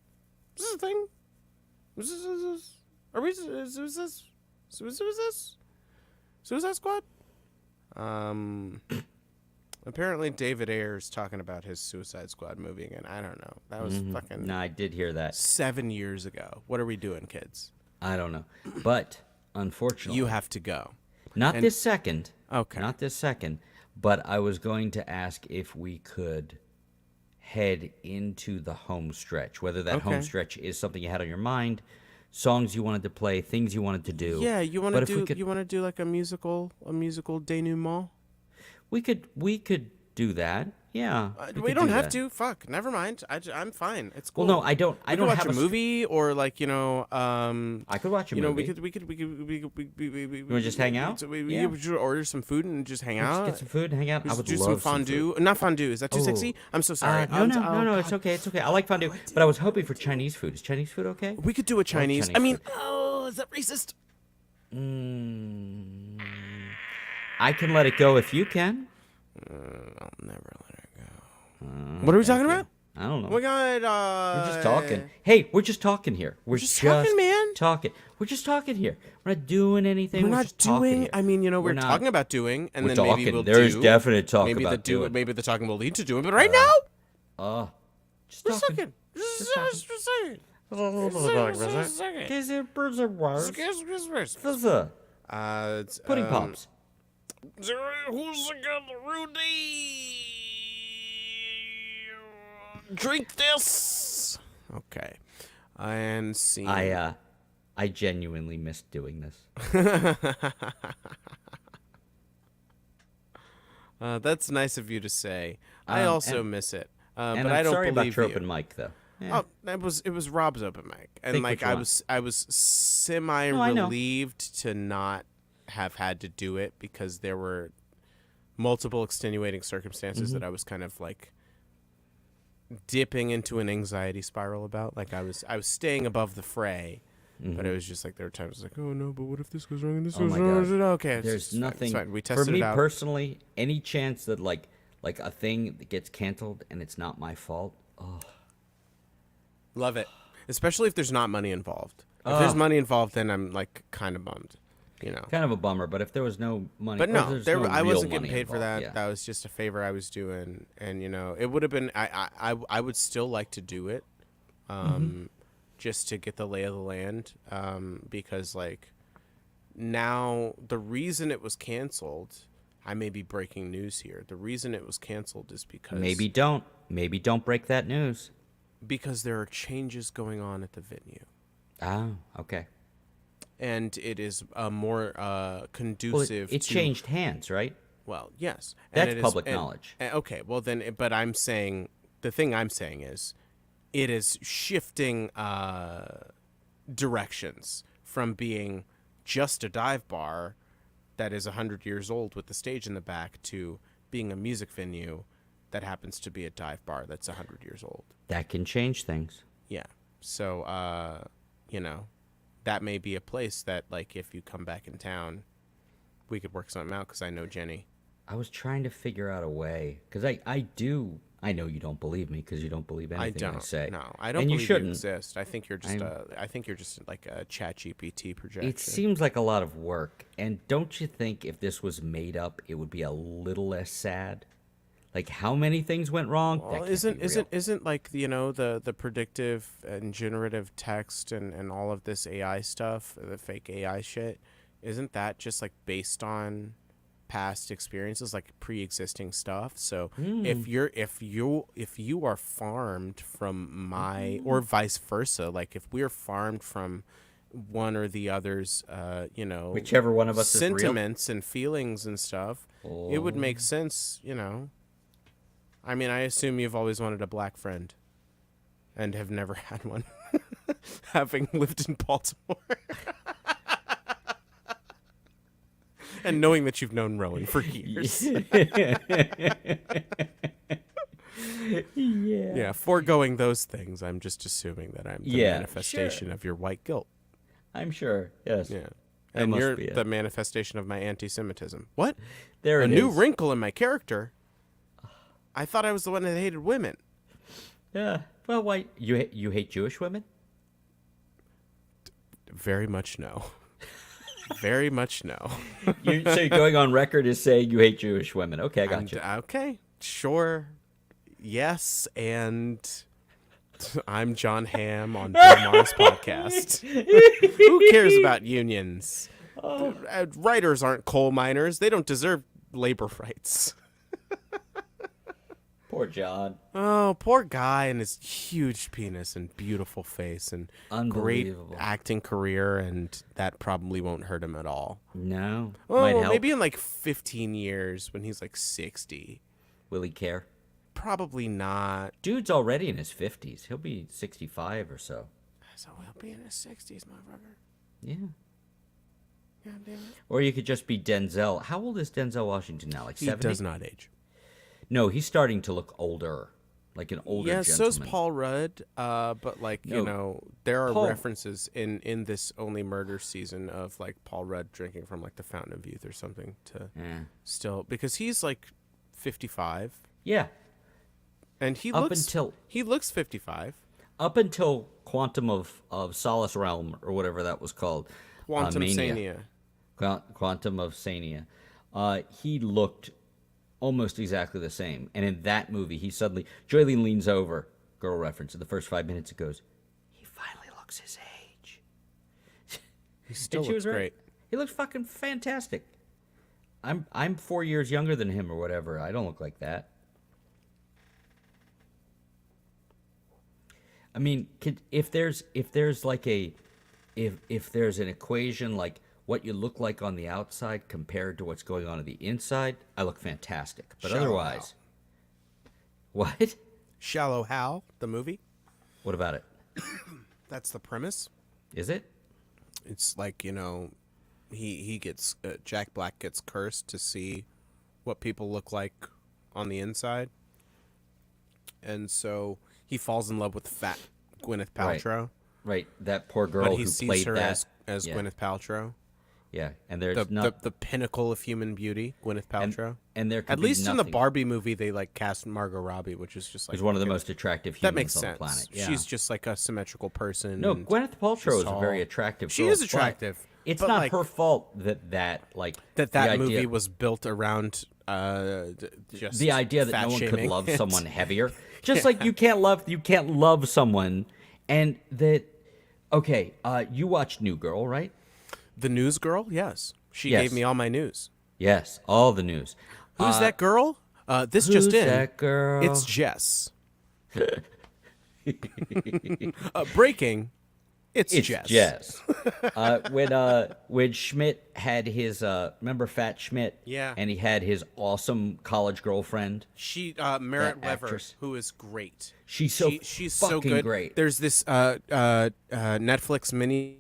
a thing? Is this? Are we? Is this? Suicide Squad? Apparently David Ayer's talking about his Suicide Squad movie again. I don't know. That was fucking No, I did hear that. 7 years ago. What are we doing, kids? I don't know. But unfortunately, You have to go. not this second. Okay. Not this second. But I was going to ask if we could head into the home stretch, whether that home Okay. stretch is something you had on your mind, songs you wanted to play, things you wanted to do. Yeah, you want But to if we do could- you want to do like a musical denouement? We could do that. Yeah, We don't have to. Fuck. Never mind. I'm fine. It's cool. Well, no, I don't. We could watch a movie or like I could watch a movie. We You want to just hang out? We could order some food and just hang out. Just get some food and hang out. I would do love some fondue. food. Not fondue. Is that too sexy? I'm so sorry. No. It's okay. It's okay. I like fondue, but I was hoping for Chinese food. Is Chinese food okay? We could do a Chinese. I mean, Oh, is that racist? I can let it go if you can. I'll never let it go. What are we talking about? I don't know. We got. We're just talking. Hey, we're just talking here. We're just talking, man. Talking. We're just talking here. We're not doing anything. We're not just talking doing. here. I mean, We're we're not- talking about doing, and We're then maybe talking. we'll There's do. definite talk maybe about doing. Maybe the talking will lead to doing, but right now, Just just talking. Just a second. It's, Pudding pops. Who's gonna Rudy? Drink this. Okay. And see. I genuinely missed doing this. That's nice of you to say. I also miss it. And but I'm I don't sorry believe about your you. open mic though. Oh, it was Rob's open mic, and Think like what you I want. was semi No, I know. relieved to not have had to do it because there were multiple extenuating circumstances that I was kind of like dipping into an anxiety spiral about. Like I was staying above the fray, but it was just like there were times like, oh no, but what if this goes wrong and this goes my wrong? God. Okay, it's There's fine, nothing It's fine. We for tested me it out. personally. Any chance that like a thing that gets canceled and it's not my fault. Oh, Love it, especially if there's not money involved. If there's money involved, then I'm like kind of bummed, you know. kind of a bummer. But if there was no money, But or no, there's I real wasn't getting money paid for that. involved, yeah. That was just a favor I was doing, and you know, it would have been. I would still like to do it, just to get the lay of the land, because like now the reason it was canceled. I may be breaking news here. The reason it was canceled is because Maybe don't break that news. because there are changes going on at the venue, Ah, okay. and it is more Well, conducive. it to, changed hands, right? Well, yes, That's it is- public knowledge. Okay, well then, but I'm saying the thing I'm saying is, it is shifting directions from being just a dive bar that is 100 years old with the stage in the back to being a music venue that happens to be a dive bar that's 100 years old. That can change things. Yeah. So, you know, that may be a place that, like, if you come back in town, we could work something out because I know Jenny. I was trying to figure out a way because I know you don't believe me because you don't believe anything I say. No, I don't and believe you shouldn't. exist. I think you're just I think you're just like a ChatGPT projection. It seems like a lot of work. And don't you think if this was made up, it would be a little less sad? Like how many things went wrong? Well, That can't be real. isn't like, you know, the predictive and generative text and all of this AI stuff, the fake AI shit, isn't that just like based on past experiences, like pre-existing stuff? So if you are farmed from my or vice versa, like if we're farmed from one or the other's you know, Whichever one of us is real. sentiments and feelings and stuff, it would make sense, you know. I mean, I assume you've always wanted a black friend and have never had one, having lived in Baltimore. And knowing that you've known Rowan for years. Yeah, foregoing those things, I'm just assuming that I'm the Yeah, manifestation of your white guilt. I'm sure. Yes. Yeah. That And must you're be it. the manifestation of my anti-Semitism. What? There A it new is. wrinkle in my character? I thought I was the one that hated women. Yeah. Well, why you hate Jewish women? Very much no. Very much no. So you're going on record as saying you hate Jewish women. Okay, I got you. Okay, sure. Yes, and I'm John Hamm on Bill Maher's podcast. Who cares about unions? Writers aren't coal miners. They don't deserve labor rights. Poor John. Oh, poor guy and his huge penis and beautiful face and great Unbelievable. acting career, and that probably won't hurt him at all. No. Oh, Might help. maybe in like 15 years when he's like 60. Will he care? Probably not. Dude's already in his 50s. He'll be 65 or so. So he'll be in his 60s, motherfucker. Yeah. God damn it. Or you could just be Denzel. How old is Denzel Washington now? Like 70? He does not age. No, he's starting to look older. Like an older Yeah, gentleman. so's Paul Rudd. But like, No, you know, there are Paul- references in this Only Murder season of like Paul Rudd drinking from like the Fountain of Youth or something to Yeah. still, because he's like 55 Yeah. and he Up looks until- 55. Up until Quantum of Solace Realm, or whatever that was called. Quantum Mania. Sania. Quantum of Sania. He looked almost exactly the same. And in that movie, he suddenly... Joylene leans over, girl reference, in the first 5 minutes it goes, he finally looks his age. He still And she looks was right. great. He looks fucking fantastic. I'm 4 years younger than him or whatever. I don't look like that. I mean, if there's like if there's an equation like what you look like on the outside compared to what's going on the inside, I look fantastic. But Shallow otherwise, what? Shallow Hal, the movie. What about it? That's the premise. Is it? It's like, you know, he gets Jack Black gets cursed to see what people look like on the inside, and so he falls in love with fat Gwyneth Right. Paltrow. Right, that poor girl But he who sees played her that as yeah. Gwyneth Paltrow, Yeah, and there's the pinnacle of human beauty, Gwyneth Paltrow. and there could At be least in the nothing. Barbie movie, they like cast Margot Robbie, which is just like Who's one of the okay, most attractive that humans makes on sense. the planet. Yeah. She's just like a symmetrical person. No, and Gwyneth Paltrow she's is a tall. very attractive. She girl, is but attractive. It's but, not like, her fault that like that the idea, movie was built around just the idea that fat no one could shaming. love someone heavier. Just like you can't love someone, and that. Okay, you watched New Girl, right? The news girl, yes, she Yes. gave me all my news. Yes, all the news. Who's that girl? This Who's just in. that girl? It's Jess. Breaking. It's Jess. Jess. When Schmidt had his remember Fat Schmidt? Yeah. And he had his awesome college girlfriend. She Merritt That Wever, actress. who is great. She's so she's fucking so good. great. There's this Netflix mini.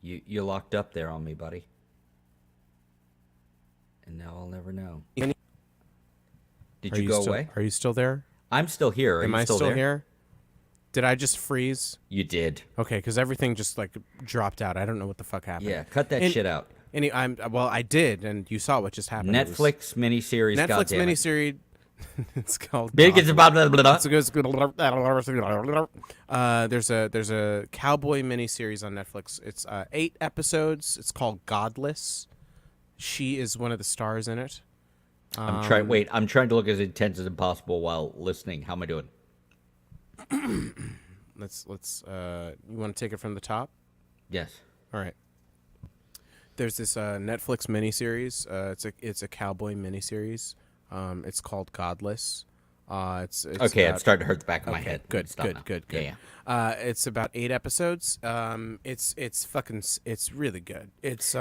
You locked up there on me, buddy. And now I'll never know. Did Are you go still, away? Are you still there? I'm still here. Are Am you I still still there? here? Did I just freeze? You did. Okay, because everything just like dropped out. I don't know what the fuck happened. Yeah, cut that And- shit out. I did, and you saw what just happened. It was- Netflix miniseries. Netflix goddamn it. miniseries. It's called. Big is about blah, blah, blah. There's a cowboy miniseries on Netflix. It's 8 episodes. It's called Godless. She is one of the stars in it. I'm trying. Wait, I'm trying to look as intense as possible while listening. How am I doing? Let's you want to take it from the top? Yes. All right. There's this Netflix miniseries. It's a cowboy miniseries. It's called Godless. It's Okay, about, I'm starting to hurt the back of my okay, head. Good, Stop good, now. good. Yeah, It's about 8 episodes. It's really good. It's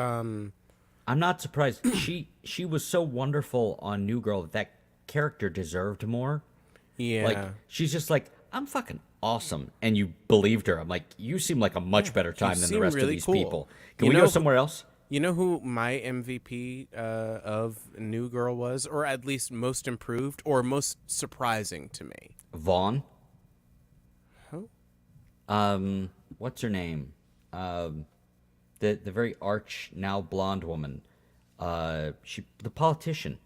I'm not surprised. She was so wonderful on New Girl that character deserved more. yeah. Like she's just like, I'm fucking awesome, and you believed her. I'm like, you seem like a much better time than the seem rest of really these cool. people. Can You we know go who- somewhere else? You know who my MVP of New Girl was, or at least most improved, or most surprising to me? Vaughn. Who? What's her name? The very arch now blonde woman. The politician.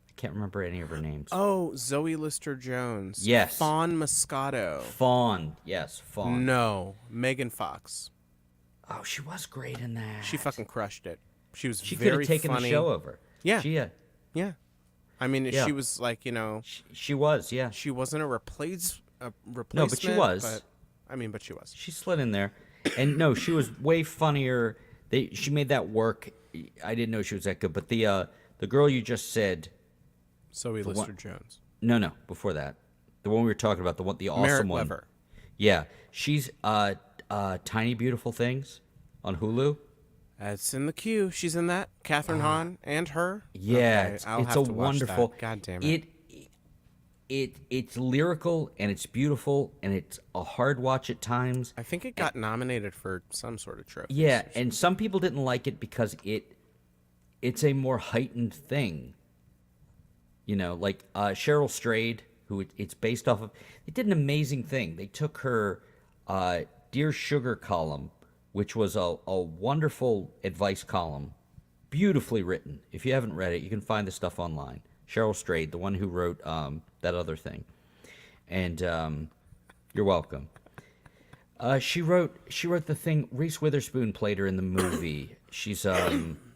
I can't remember any of her names. Oh, Zoe Lister-Jones. Yes. Fawn Moscato. Fawn. Yes, Fawn. No, Megan Fox. Oh, she was great in that. She fucking crushed it. She was She could very have taken funny. the show over. Yeah. She, Yeah. I mean, Yeah. she was like, you know, she was, yeah. she wasn't a replacement. No, but she was. But she was. She slid in there. And no, she was way funnier. She made that work. I didn't know she was that good. But the girl you just said, Zoe Lister-Jones. no, before that. The one we were talking about, the awesome Merritt one. Wever. Yeah. She's Tiny Beautiful Things on Hulu. It's in the queue. She's in that. Catherine Hahn and her. Yeah, Okay, it's I'll a have to watch wonderful. that. God damn it. It's lyrical and it's beautiful and it's a hard watch at times. I think it got nominated for some sort of trophy. Yeah, and some people didn't like it because it's a more heightened thing. You know, like Cheryl Strayed, who it's based off of. They did an amazing thing. They took her Dear Sugar column, which was a wonderful advice column, beautifully written. If you haven't read it, you can find the stuff online. Cheryl Strayed, the one who wrote that other thing. And you're welcome. She wrote the thing. Reese Witherspoon played her in the movie. She's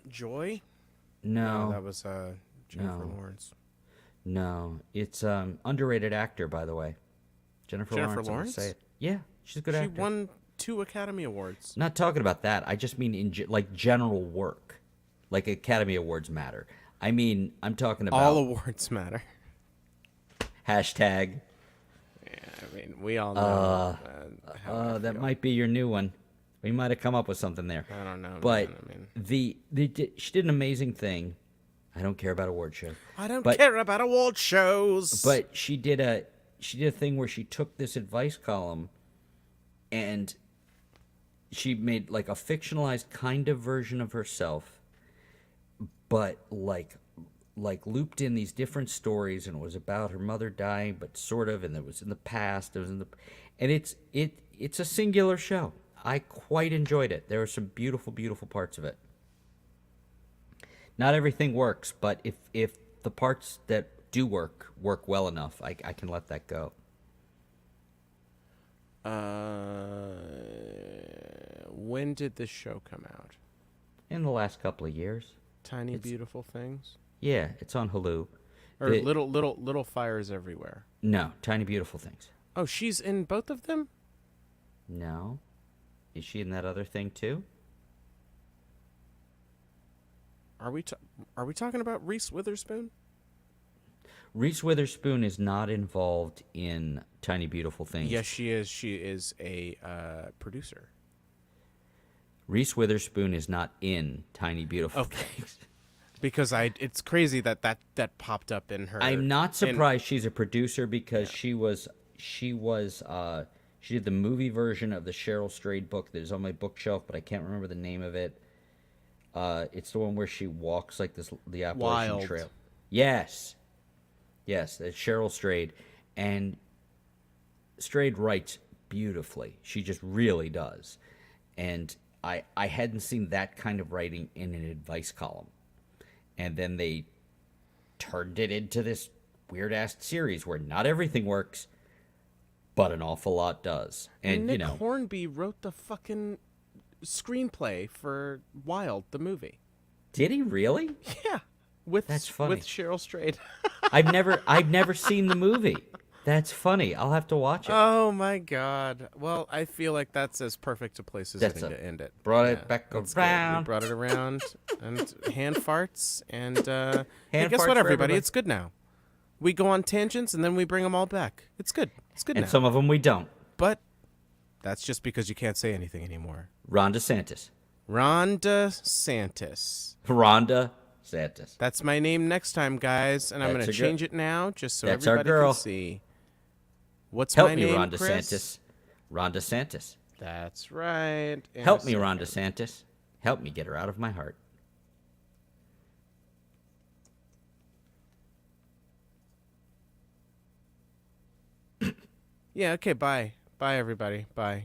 Joy? no, that was Jennifer Lawrence. no. It's underrated actor, by the way. Jennifer Lawrence. I'm gonna Lawrence? say it. Yeah, she's a good She actor. won 2 Academy Awards. Not talking about that. I just mean in like general work, like Academy Awards matter. I mean, I'm talking about All awards matter. hashtag. Yeah, I mean, we all know how I That feel. might be your new one. We might have come up with something there. I don't know. But man, I mean, she did an amazing thing. I don't care about award shows. I don't but- care about award shows. But she did a thing where she took this advice column and she made like a fictionalized kind of version of herself, but like looped in these different stories, and it was about her mother dying, but sort of, and it was in the past. It was in the, and it's a singular show. I quite enjoyed it. There were some beautiful, beautiful parts of it. Not everything works, but if the parts that do work well enough, I can let that go. When did this show come out? In the last couple of years. Tiny Beautiful Things? Yeah, it's on Hulu. Or The- little Fires Everywhere? No, Tiny Beautiful Things. Oh, she's in both of them? No. Is she in that other thing too? Are we talking about Reese Witherspoon? Reese Witherspoon is not involved in Tiny Beautiful Things. Yes, she is. She is a producer. Reese Witherspoon is not in Tiny Beautiful Things. Because it's crazy that popped up in her. I'm not surprised she's a producer because she did the movie version of the Cheryl Strayed book that is on my bookshelf, but I can't remember the name of it. It's the one where she walks like the Appalachian Wild. Trail. Yes, that's Cheryl Strayed, and Strayed writes beautifully. She just really does, and I hadn't seen that kind of writing in an advice column, and then they turned it into this weird ass series where not everything works, but an awful lot does. And Nick Hornby wrote the fucking screenplay for Wild, the movie. did he really? Yeah, That's funny. with Cheryl Strayed. I've never seen the movie. That's funny. I'll have to watch it. Oh my god. Well, I feel like that's as perfect a place as That's any to end it. brought it back that's good. around. We brought it around, and hand farts, and hey, Hand guess farts what, for everybody? everybody. It's good now. We go on tangents, and then we bring them all back. It's good. It's good And now. some of them we don't. But that's just because you can't say anything anymore. Ron DeSantis. Ron DeSantis. Rhonda Santis. That's my name next time, guys, and I'm That's going to a girl. change it now just so That's our everybody girl. can see. What's Help my me, name, Ron Chris? DeSantis. Ron DeSantis. That's right. In Help a me, Ron second. DeSantis. Help me get her out of my heart. Yeah, okay, bye. Bye, everybody. Bye.